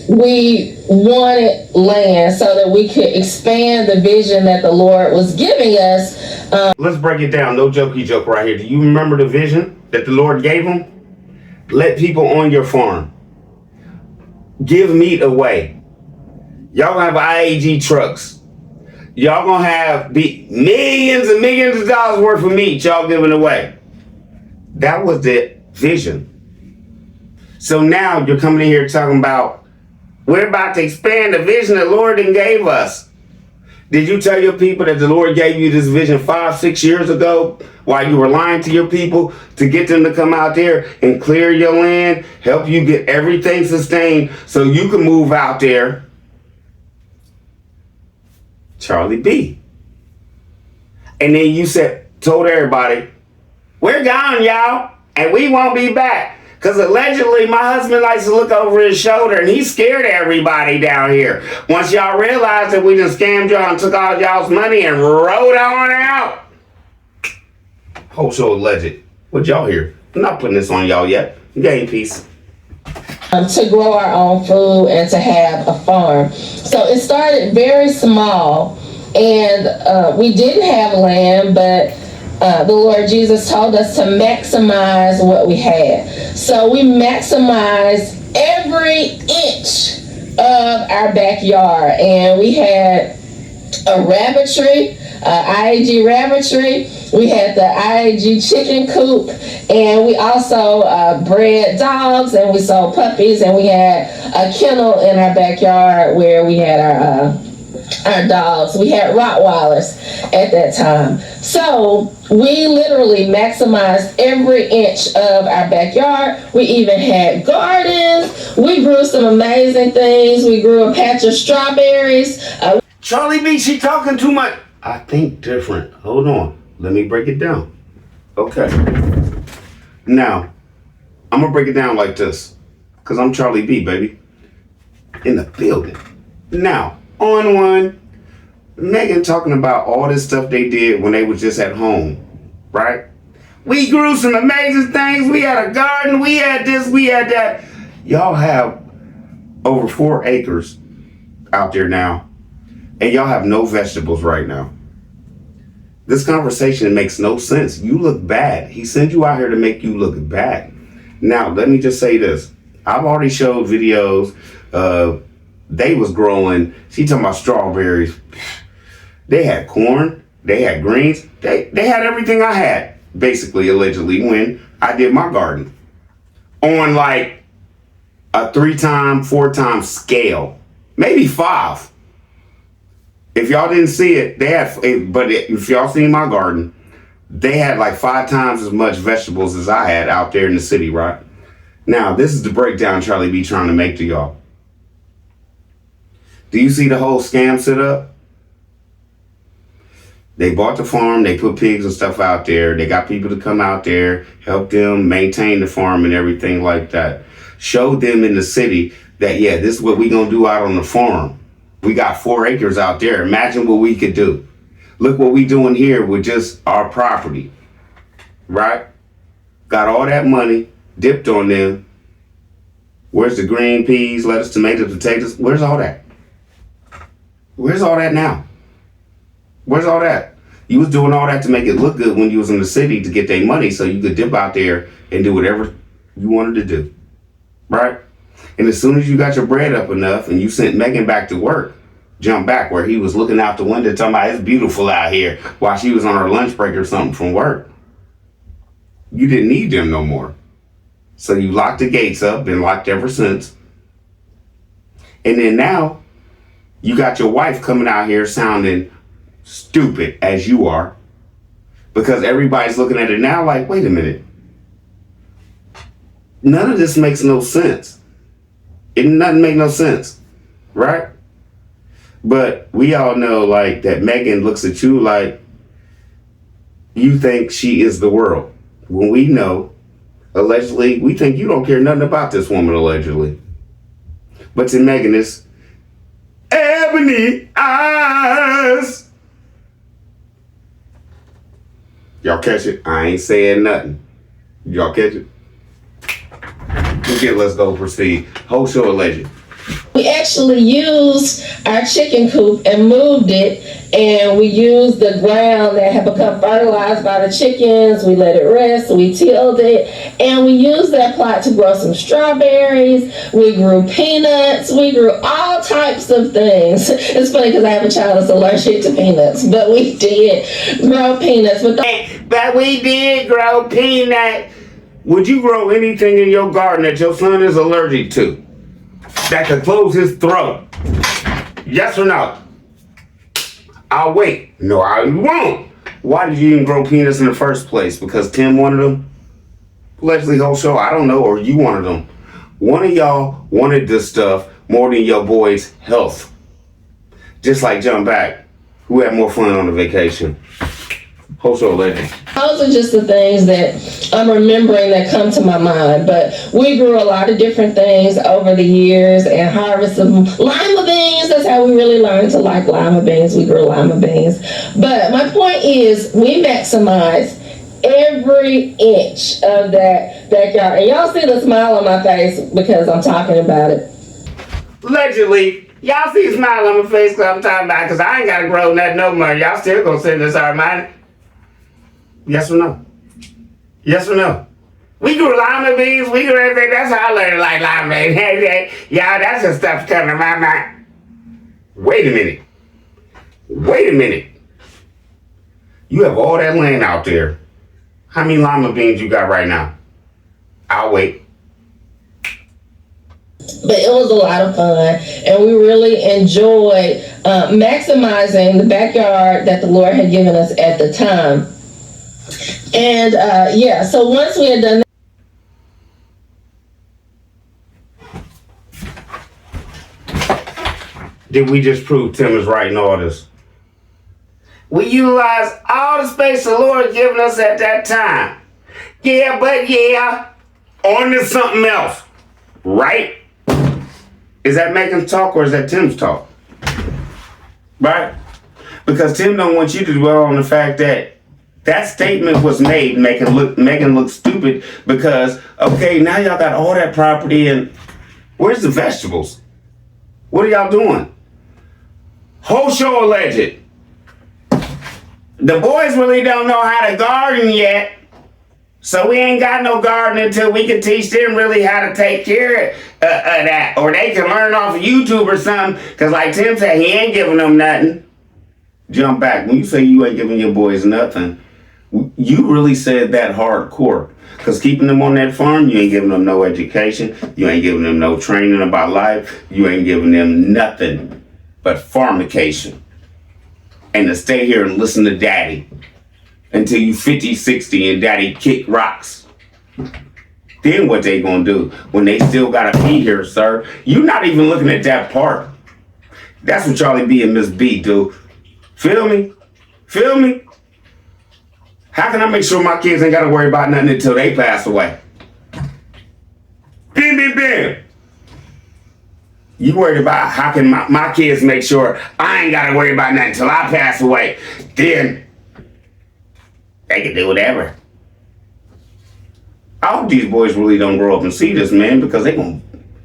we wanted land so that we could expand the vision that the Lord was giving us. Let's break it down. No jokey joke right here. Do you remember the vision that the Lord gave him? Let people on your farm. Give meat away. Y'all gonna have IAG trucks. Y'all gonna have millions and millions of dollars worth of meat y'all giving away. That was the vision. So now you're coming in here talking about, we're about to expand the vision the Lord gave us. Did you tell your people that the Lord gave you this vision 5-6 years ago while you were lying to your people to get them to come out there and clear your land, help you get everything sustained so you can move out there? Charlie B. And then you told everybody, we're gone, y'all, and we won't be back. Because allegedly, my husband likes to look over his shoulder, and he's scared of everybody down here. Once y'all realize that we just scammed y'all and took all y'all's money and rode on out. Whole show alleged. What y'all hear? I'm not putting this on y'all yet. Game piece. To grow our own food and to have a farm. So it started very small, and we didn't have land, but the Lord Jesus told us to maximize what we had. So we maximized every inch of our backyard, and we had a rabbitry, IAG rabbitry. We had the IAG chicken coop, and we also bred dogs, and we sold puppies, and we had a kennel in our backyard where we had our dogs. We had Rottweilers at that time. So we literally maximized every inch of our backyard. We even had gardens. We grew some amazing things. We grew a patch of strawberries. Charlie B, she talking too much. I think different. Hold on. Let me break it down. Okay. Now, I'm going to break it down like this. Because I'm Charlie B, baby. In the building. Now, on one, Megan talking about all this stuff they did when they was just at home. Right? We grew some amazing things. We had a garden. We had this. We had that. Y'all have over 4 acres out there now. And y'all have no vegetables right now. This conversation makes no sense. You look bad. He sent you out here to make you look bad. Now, let me just say this. I've already showed videos. They was growing. She talking about strawberries. They had corn. They had greens. They had everything I had, basically, allegedly, when I did my garden. On like a 3-time, 4-time scale. Maybe 5. If y'all didn't see it, they had, but if y'all seen my garden, they had like 5 times as much vegetables as I had out there in the city, right? Now, this is the breakdown Charlie B trying to make to y'all. Do you see the whole scam set up? They bought the farm, they put pigs and stuff out there, they got people to come out there, help them maintain the farm and everything like that. Showed them in the city that, yeah, this is what we gonna do out on the farm. We got 4 acres out there. Imagine what we could do. Look what we doing here with just our property, right? Got all that money, dipped on them. Where's the green peas, lettuce, tomatoes, potatoes? Where's all that? Where's all that now? Where's all that? You was doing all that to make it look good when you was in the city to get their money so you could dip out there and do whatever you wanted to do, right? And as soon as you got your bread up enough and you sent Megan back to work, jump back where he was looking out the window talking about it's beautiful out here while she was on her lunch break or something from work. You didn't need them no more. So you locked the gates up, been locked ever since. And then now you got your wife coming out here sounding stupid as you are because everybody's looking at it now like, wait a minute. None of this makes no sense. It doesn't make no sense, right? But we all know like that Megan looks at you like you think she is the world. When we know, allegedly, we think you don't care nothing about this woman, allegedly. But to Megan, it's ebony eyes. Y'all catch it? I ain't saying nothing. Y'all catch it? Okay, let's go proceed. Whole show alleged. We actually used our chicken coop and moved it, and we used the ground that had become fertilized by the chickens. We let it rest, we tilled it, and we used that plot to grow some strawberries. We grew peanuts. We grew all types of things. It's funny because I have a child that's allergic to peanuts, but we did grow peanuts. But we did grow peanuts. Would you grow anything in your garden that your son is allergic to? That could close his throat? Yes or no? I'll wait. No, I won't. Why did you even grow peanuts in the first place? Because Tim wanted them? Allegedly, whole show, I don't know, or you wanted them. One of y'all wanted this stuff more than your boy's health. Just like Jump Back, who had more fun on the vacation. Whole show legend. Those are just the things that I'm remembering that come to my mind. But we grew a lot of different things over the years and harvested lima beans. That's how we really learned to like lima beans. We grew lima beans. But my point is, we maximize every inch of that backyard. And y'all see the smile on my face because I'm talking about it. Allegedly, y'all see a smile on my face because I'm talking about it because I ain't got to grow nothing no more. Y'all still gonna send us our money? Yes or no? Yes or no? We grew lima beans, we grew everything. That's how I learned to like lima beans. Y'all, that's the stuff coming to my mind. Wait a minute. Wait a minute. You have all that land out there. How many lima beans you got right now? I'll wait. But it was a lot of fun, and we really enjoyed maximizing the backyard that the Lord had given us at the time. And so once we had done that, did we just prove Tim is right in all this? We utilize all the space the Lord given us at that time. Yeah, but on to something else. Right? Is that Megan's talk or is that Tim's talk? Right? Because Tim don't want you to dwell on the fact that that statement was made, Megan look stupid because, okay, now y'all got all that property and where's the vegetables? What are y'all doing? Whole show alleged. The boys really don't know how to garden yet. So we ain't got no garden until we can teach them really how to take care of that. Or they can learn off of YouTube or something. Because like Tim said, he ain't giving them nothing. Jump back. When you say you ain't giving your boys nothing, you really said that hardcore. Because keeping them on that farm, you ain't giving them no education. You ain't giving them no training about life. You ain't giving them nothing but farmication. And to stay here and listen to daddy until you 50, 60 and daddy kick rocks. Then what they gonna do when they still gotta be here, sir? You not even looking at that part. That's what Charlie B and Miss B do. Feel me? Feel me? How can I make sure my kids ain't gotta worry about nothing until they pass away? Bim. You worried about how can my kids make sure I ain't gotta worry about nothing until I pass away. Then they can do whatever. I hope these boys really don't grow up and see this, man, because they gon'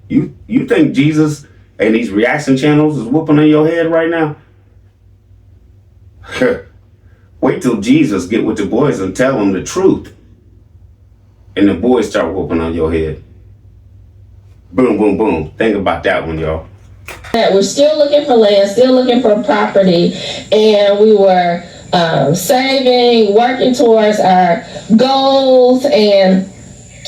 you think Jesus and these reaction channels is whooping on your head right now? Wait till Jesus get with the boys and tell them the truth. And the boys start whooping on your head. Boom, boom, boom. Think about that one, y'all. We're still looking for land, still looking for property, and we were saving, working towards our goals, and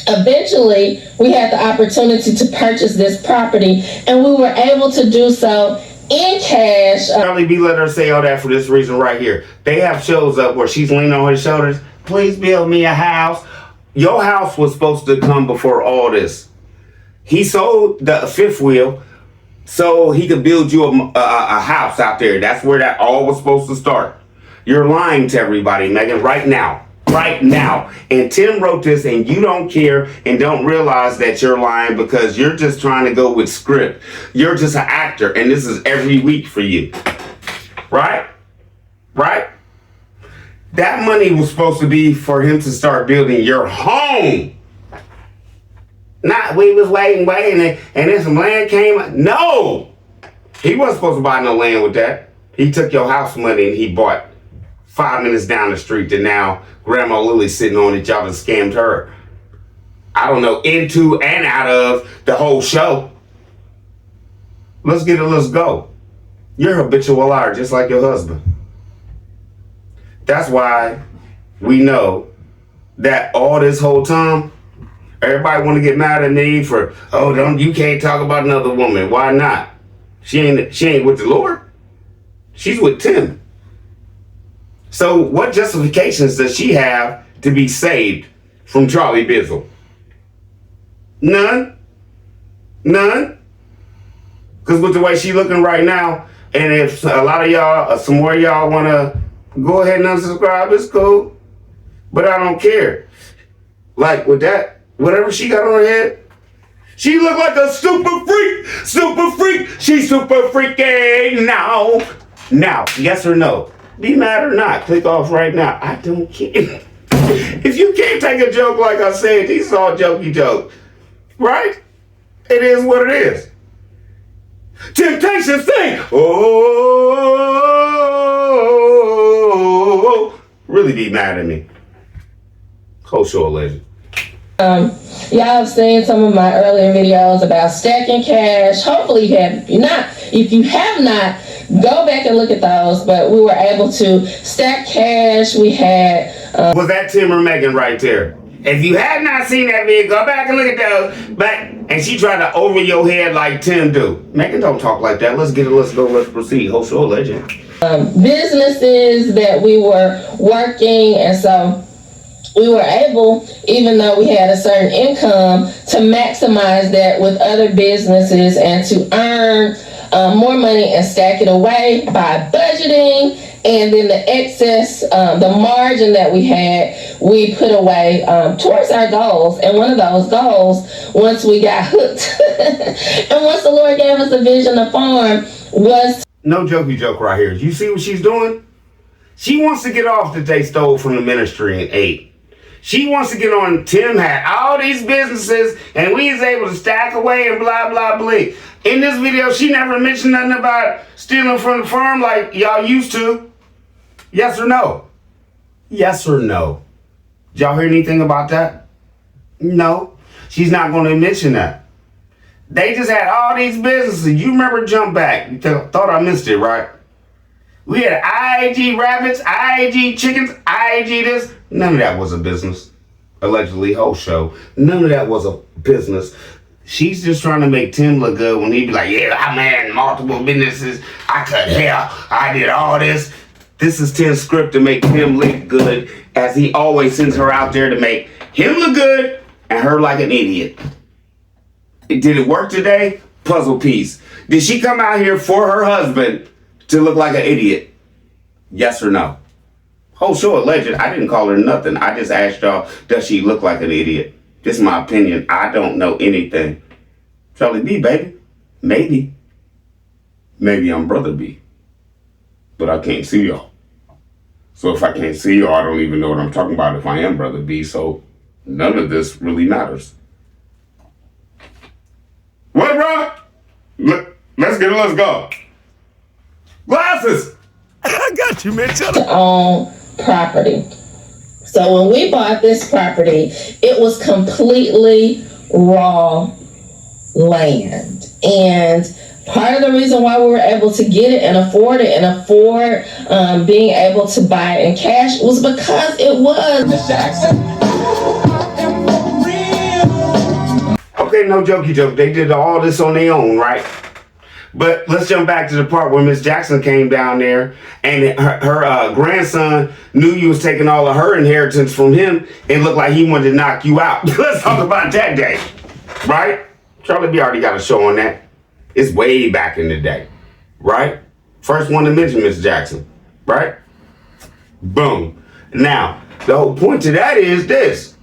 eventually we had the opportunity to purchase this property, and we were able to do so in cash. Charlie B let her say all that for this reason right here. They have shows up where she's leaning on his shoulders. Please build me a house. Your house was supposed to come before all this. He sold the fifth wheel so he could build you a house out there. That's where that all was supposed to start. You're lying to everybody, Megan, right now. Right now. And Tim wrote this and you don't care and don't realize that you're lying because you're just trying to go with script. You're just an actor and this is every week for you. Right? Right? That money was supposed to be for him to start building your home. Not we was waiting, and then some land came. No! He wasn't supposed to buy no land with that. He took your house money and he bought 5 minutes down the street that now Grandma Lily's sitting on it. Y'all done scammed her. I don't know, into and out of the whole show. Let's get it, let's go. You're a habitual liar just like your husband. That's why we know that all this whole time, everybody want to get mad at me for, you can't talk about another woman. Why not? She ain't with the Lord. She's with Tim. So what justifications does she have to be saved from Charlie Bizzle? None. Because with the way she looking right now, and if a lot of y'all, some more of y'all want to go ahead and unsubscribe, it's cool. But I don't care. Like with that, whatever she got on her head, she look like a super freak. She's super freaky now. Now, yes or no? Be mad or not, click off right now. I don't care. If you can't take a joke like I said, these are all jokey jokes. Right? It is what it is. Temptation sing. Oh, really be mad at me. Whole show legend. Y'all have seen some of my earlier videos about stacking cash. Hopefully you have. If you have not, go back and look at those. But we were able to stack cash. We had. Was that Tim or Megan right there? If you had not seen that video, go back and look at those. And she tried to over your head like Tim do. Megan don't talk like that. Let's get it. Let's go. Let's proceed. Whole show legend. Businesses that we were working, and so we were able, even though we had a certain income, to maximize that with other businesses and to earn more money and stack it away by budgeting and then the excess, the margin that we had, we put away towards our goals. And one of those goals, once we got hooked, and once the Lord gave us a vision to farm, was no jokey joke right here. You see what she's doing? She wants to get off that they stole from the ministry and ate. She wants to get on. Tim had all these businesses and we was able to stack away and blah, blah, blah. In this video, she never mentioned nothing about stealing from the farm like y'all used to. Yes or no? Yes or no? Did y'all hear anything about that? No. She's not going to mention that. They just had all these businesses. You remember Jump Back. You thought I missed it, right? We had IAG rabbits, IAG chickens, IAG this. None of that was a business. Allegedly, whole show. None of that was a business. She's just trying to make Tim look good when he be like, yeah, I ran multiple businesses. I cut hair. I did all this. This is Tim's script to make Tim look good, as he always sends her out there to make him look good and her like an idiot. Did it work today? Puzzle piece. Did she come out here for her husband to look like an idiot? Yes or no? Whole show alleged. I didn't call her nothing. I just asked y'all, does she look like an idiot? This is my opinion. I don't know anything. Charlie B, baby. Maybe. Maybe I'm Brother B. But I can't see y'all. So if I can't see y'all, I don't even know what I'm talking about if I am Brother B. So none of this really matters. What, bro? Let's get it. Let's go. Glasses. I got you, man. Shut up. On property. So when we bought this property, it was completely raw land. And part of the reason why we were able to get it and afford it and afford being able to buy it in cash was because it was Miss Jackson. Okay, no jokey joke. They did all this on their own, right? But let's jump back to the part where Miss Jackson came down there and her grandson knew you was taking all of her inheritance from him and looked like he wanted to knock you out. Let's talk about that day, right? Charlie B already got a show on that. It's way back in the day, right? First one to mention Miss Jackson, right? Boom. Now, the whole point to that is this.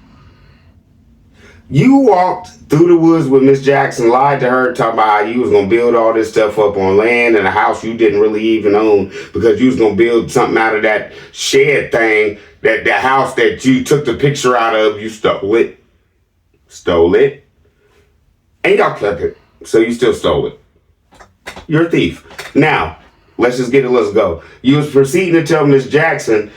You walked through the woods with Miss Jackson, lied to her, talking about how you was going to build all this stuff up on land and a house you didn't really even own because you was going to build something out of that shed thing, that the house that you took the picture out of, you stole it. Stole it. And y'all kept it, so you still stole it. You're a thief. Now, let's just get it, let's go. You was proceeding to tell Miss Jackson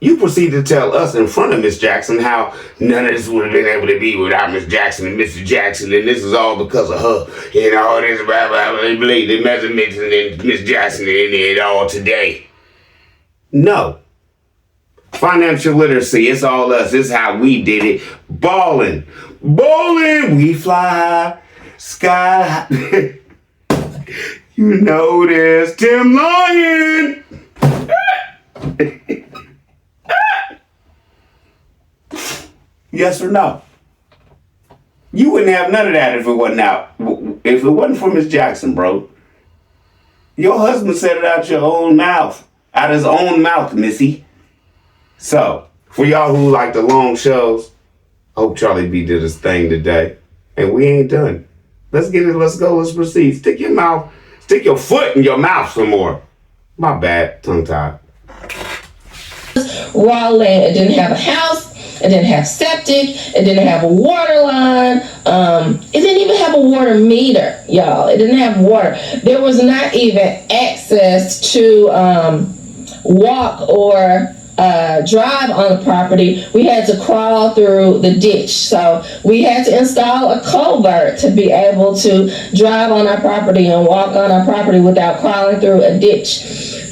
you proceeded to tell us in front of Miss Jackson how none of this would have been able to be without Miss Jackson and Mr. Jackson, and this is all because of her, and all this blah, blah, blah, blah, the measurements and then Miss Jackson and it all today. No. Financial literacy, it's all us. This is how we did it. Balling. Bowling, we fly sky. You know this. Tim Lyon. Yes or no? You wouldn't have none of that if it wasn't out. If it wasn't for Miss Jackson, bro. Your husband said it out your own mouth. Out his own mouth, Missy. So, for y'all who like the long shows, I hope Charlie B did his thing today. And we ain't done. Let's get it, let's go, let's proceed. Stick your foot in your mouth some more. My bad, tongue tied. Raw land. It didn't have a house. It didn't have septic. It didn't have a water line. It didn't even have a water meter, y'all. It didn't have water. There was not even access to walk or drive on the property. We had to crawl through the ditch. So we had to install a culvert to be able to drive on our property and walk on our property without crawling through a ditch.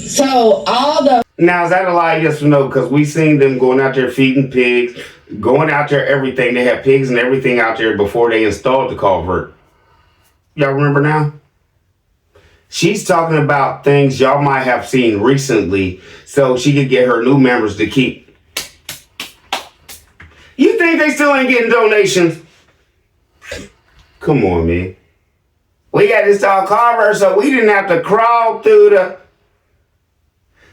So all the... Now, is that a lie, yes or no? Because we seen them going out there feeding pigs, going out there everything. They had pigs and everything out there before they installed the culvert. Y'all remember now? She's talking about things y'all might have seen recently so she could get her new members to keep. You think they still ain't getting donations? Come on, man. We got this dog Carver, so we didn't have to crawl through the.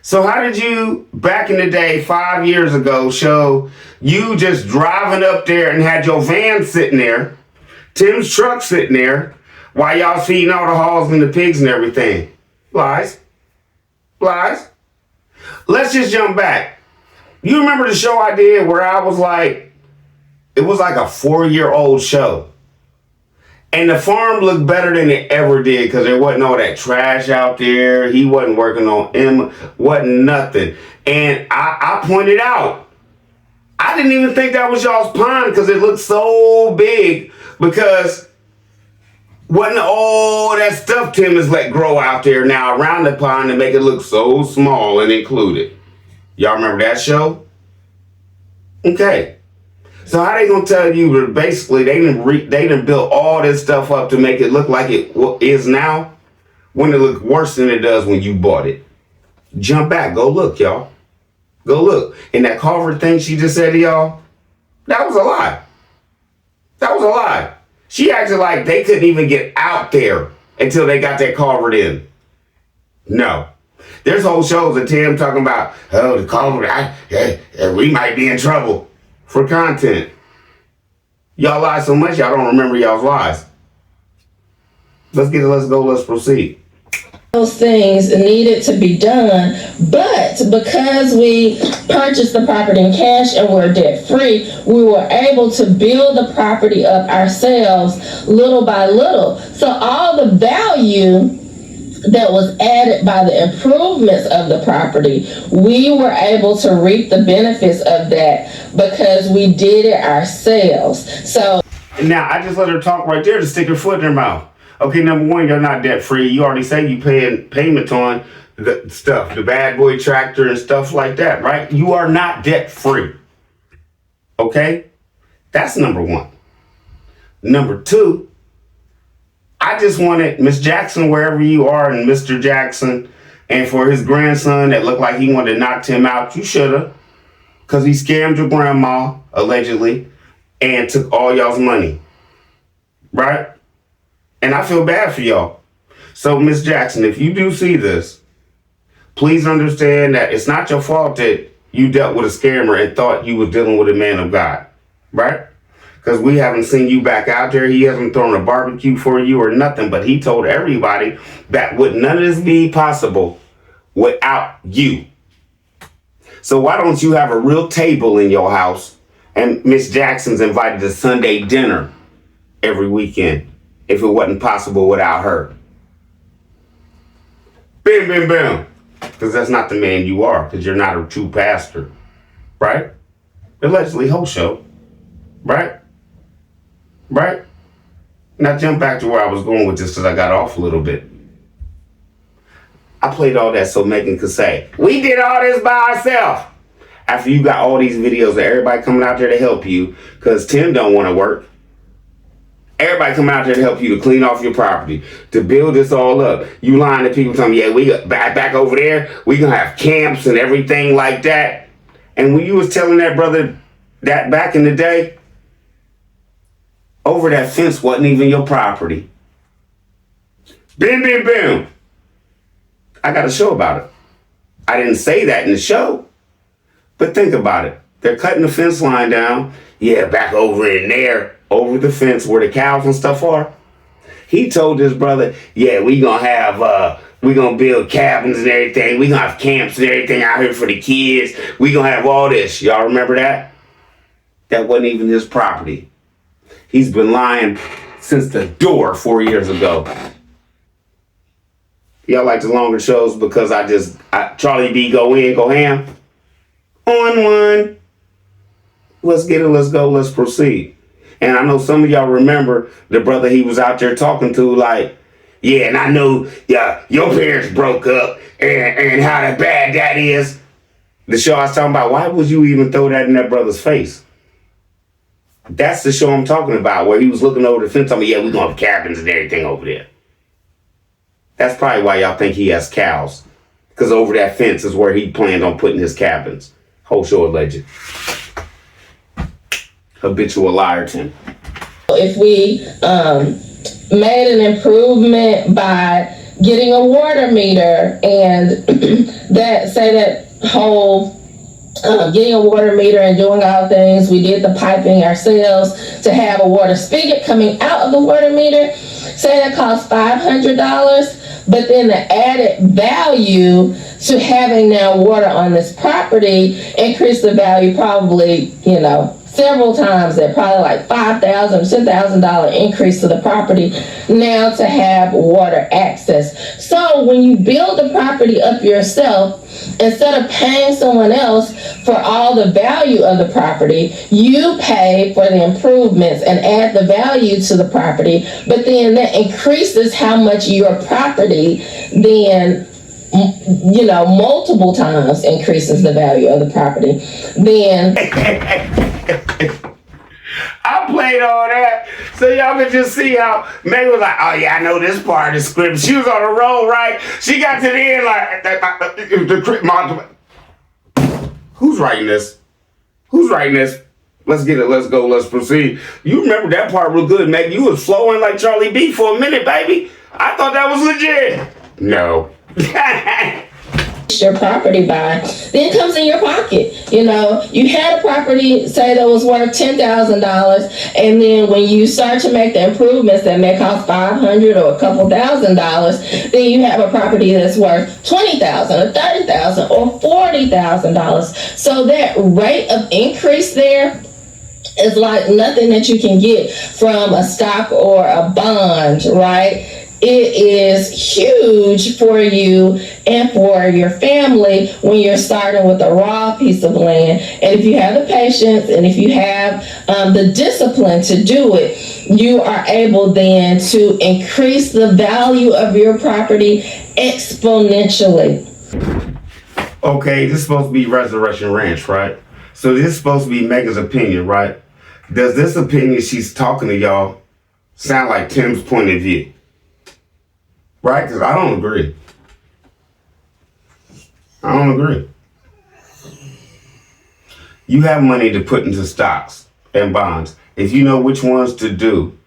So how did you, back in the day, 5 years ago, show you just driving up there and had your van sitting there, Tim's truck sitting there, while y'all feeding all the hogs and the pigs and everything? Lies. Lies. Let's just jump back. You remember the show I did where I was like, it was like a 4-year-old show. And the farm looked better than it ever did because there wasn't all that trash out there. He wasn't working on him, wasn't nothing. And I pointed out, I didn't even think that was y'all's pond because it looked so big because wasn't all that stuff Tim has let grow out there now around the pond and make it look so small and included. Y'all remember that show? Okay. So how they gonna tell you that basically they didn't build all this stuff up to make it look like it is now when it looked worse than it does when you bought it? Jump back, go look, y'all. Go look. And that Carver thing she just said to y'all, that was a lie. That was a lie. She acted like they couldn't even get out there until they got that Carver in. No. There's whole shows of Tim talking about, oh, the Carver, we might be in trouble. For content. Y'all lie so much, y'all don't remember y'all's lies. Let's go, let's proceed. Those things needed to be done, but because we purchased the property in cash and we're debt free, we were able to build the property up ourselves little by little. So all the value that was added by the improvements of the property, we were able to reap the benefits of that because we did it ourselves. So now I just let her talk right there to stick her foot in her mouth. Okay, number one, you're not debt free. You already say you paying payments on the stuff, the bad boy tractor and stuff like that, right? You are not debt free. Okay? That's number one. Number two, I just wanted Miss Jackson, wherever you are, and Mr. Jackson, and for his grandson that looked like he wanted to knock Tim out, you should have. Because he scammed your grandma, allegedly, and took all y'all's money. Right? And I feel bad for y'all. So, Miss Jackson, if you do see this, please understand that it's not your fault that you dealt with a scammer and thought you were dealing with a man of God. Right? Because we haven't seen you back out there. He hasn't thrown a barbecue for you or nothing, but he told everybody that would none of this be possible without you. So why don't you have a real table in your house and Miss Jackson's invited to Sunday dinner every weekend if it wasn't possible without her? Bam, bam, bam. Because that's not the man you are, because you're not a true pastor. Right? Allegedly, whole show. Right? Right? Now jump back to where I was going with this because I got off a little bit. I played all that so Megan could say, we did all this by ourselves. After you got all these videos of everybody coming out there to help you because Tim don't want to work. Everybody coming out there to help you to clean off your property, to build this all up. You lying to people telling me, yeah, we got back over there. We gonna have camps and everything like that. And when you was telling that brother that back in the day, over that fence wasn't even your property. Bim, bim, bim. I got a show about it. I didn't say that in the show. But think about it. They're cutting the fence line down. Yeah, back over in there, over the fence where the cows and stuff are. He told his brother, yeah, we gonna build cabins and everything. We gonna have camps and everything out here for the kids. We gonna have all this. Y'all remember that? That wasn't even his property. He's been lying since the door 4 years ago. Y'all like the longer shows because Charlie B go in, go ham. On one. Let's get it, let's go, let's proceed. And I know some of y'all remember the brother he was out there talking to like, yeah, and I know your parents broke up and how bad that is. The show I was talking about, why would you even throw that in that brother's face? That's the show I'm talking about, where he was looking over the fence telling me, yeah, we're going to have cabins and everything over there. That's probably why y'all think he has cows. Because over that fence is where he planned on putting his cabins. Whole show alleged. Habitual liar, Tim. if we made an improvement by getting a water meter, and that whole getting a water meter and doing all things. We did the piping ourselves to have a water spigot coming out of the water meter. Say that cost $500, but then the added value to having now water on this property increased the value probably, several times. That probably like $5,000, $10,000 increase to the property now to have water access. So when you build the property up yourself, instead of paying someone else for all the value of the property, you pay for the improvements and add the value to the property, but then that increases how much your property then multiple times increases the value of the property. Then I played all that so y'all could just see how Meg was like, oh yeah, I know this part of the script. She was on the roll, right? She got to the end like, who's writing this? Who's writing this? Let's get it. Let's go. Let's proceed. You remember that part real good, Meg. You was flowing like Charlie B for a minute, baby. I thought that was legit. No. your property by, then it comes in your pocket. You had a property, say that was worth $10,000, and then when you start to make the improvements that may cost $500 or a couple $1,000s, then you have a property that's worth $20,000 or $30,000 or $40,000. So that rate of increase there is like nothing that you can get from a stock or a bond, right? It is huge for you and for your family when you're starting with a raw piece of land. And if you have the patience and if you have the discipline to do it, you are able then to increase the value of your property exponentially. Okay, this is supposed to be Resurrection Ranch, right? So this is supposed to be Megan's opinion, right? Does this opinion she's talking to y'all sound like Tim's point of view? Right? Because I don't agree. I don't agree. You have money to put into stocks and bonds. If you know which ones to do,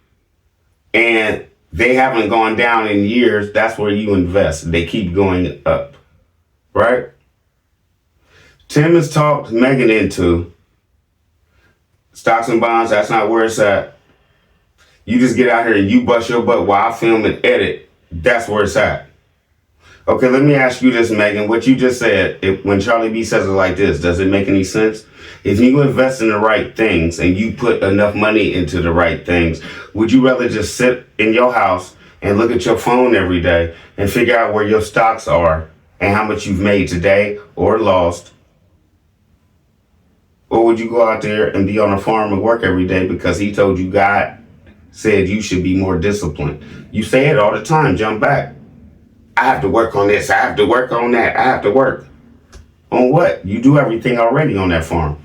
and they haven't gone down in years, that's where you invest. They keep going up. Right? Tim has talked Megan into stocks and bonds. That's not where it's at. You just get out here and you bust your butt while I film and edit. That's where it's at. Okay, let me ask you this, Megan. What you just said, when Charlie B says it like this, does it make any sense? If you invest in the right things and you put enough money into the right things, would you rather just sit in your house and look at your phone every day and figure out where your stocks are and how much you've made today or lost? Or would you go out there and be on a farm and work every day because he told you God said you should be more disciplined? You say it all the time, jump back. I have to work on this, I have to work on that, I have to work. On what? You do everything already on that farm.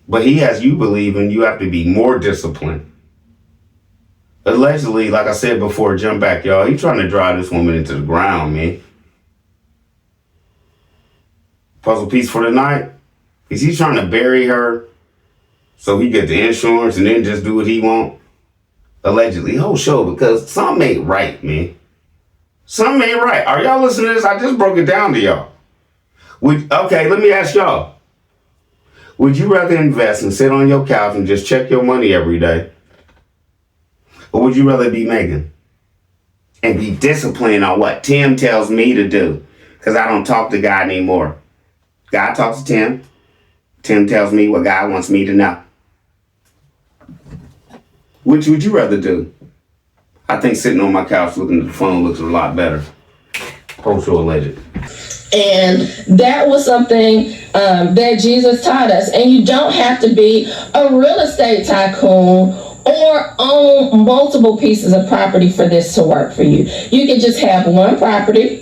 But he has you believing you have to be more disciplined. Allegedly, like I said before, jump back, y'all. He's trying to drive this woman into the ground, man. Puzzle piece for the night. Is he trying to bury her so he get the insurance and then just do what he want? Allegedly. Whole show, because something ain't right, man. Something ain't right. Are y'all listening to this? I just broke it down to y'all. Okay, let me ask y'all. Would you rather invest and sit on your couch and just check your money every day? Or would you rather be Megan and be disciplined on what Tim tells me to do? Because I don't talk to God anymore. God talks to Tim. Tim tells me what God wants me to know. Which would you rather do? I think sitting on my couch looking at the phone looks a lot better. Post or alleged. And that was something that Jesus taught us. And you don't have to be a real estate tycoon or own multiple pieces of property for this to work for you. You can just have one property.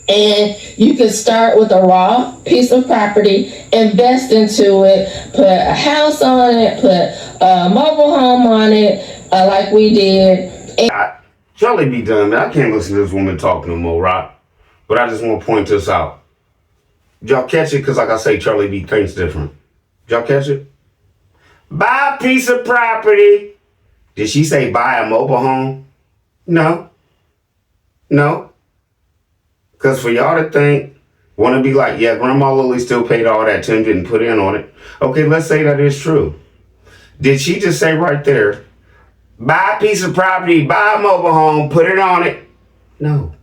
And you can start with a raw piece of property, invest into it, put a house on it, put a mobile home on it, like we did. Charlie be done, man. I can't listen to this woman talk no more, right? But I just want to point this out. Did y'all catch it? Because like I say, Charlie B thinks different. Did y'all catch it? Buy a piece of property Did she say buy a mobile home? No. No. Because for y'all to think, want to be like, yeah, Grandma Lily still paid all that Tim didn't put in on it. Okay, let's say that is true. Did she just say right there, buy a piece of property, buy a mobile home, put it on it? No.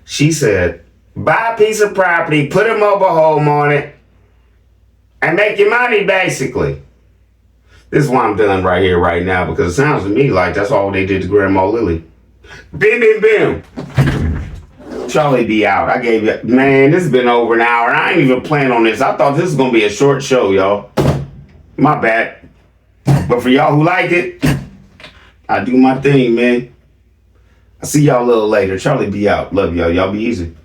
She said, buy a piece of property, put a mobile home on it, and make your money, basically. This is why I'm done right here, right now, because it sounds to me like that's all they did to Grandma Lily. Bim, bim, bim. Charlie be out. I gave you, man, this has been over an hour, and I ain't even planning on this. I thought this was going to be a short show, y'all. My bad. But for y'all who like it, I do my thing, man. I'll see y'all a little later. Charlie be out. Love y'all. Y'all be easy.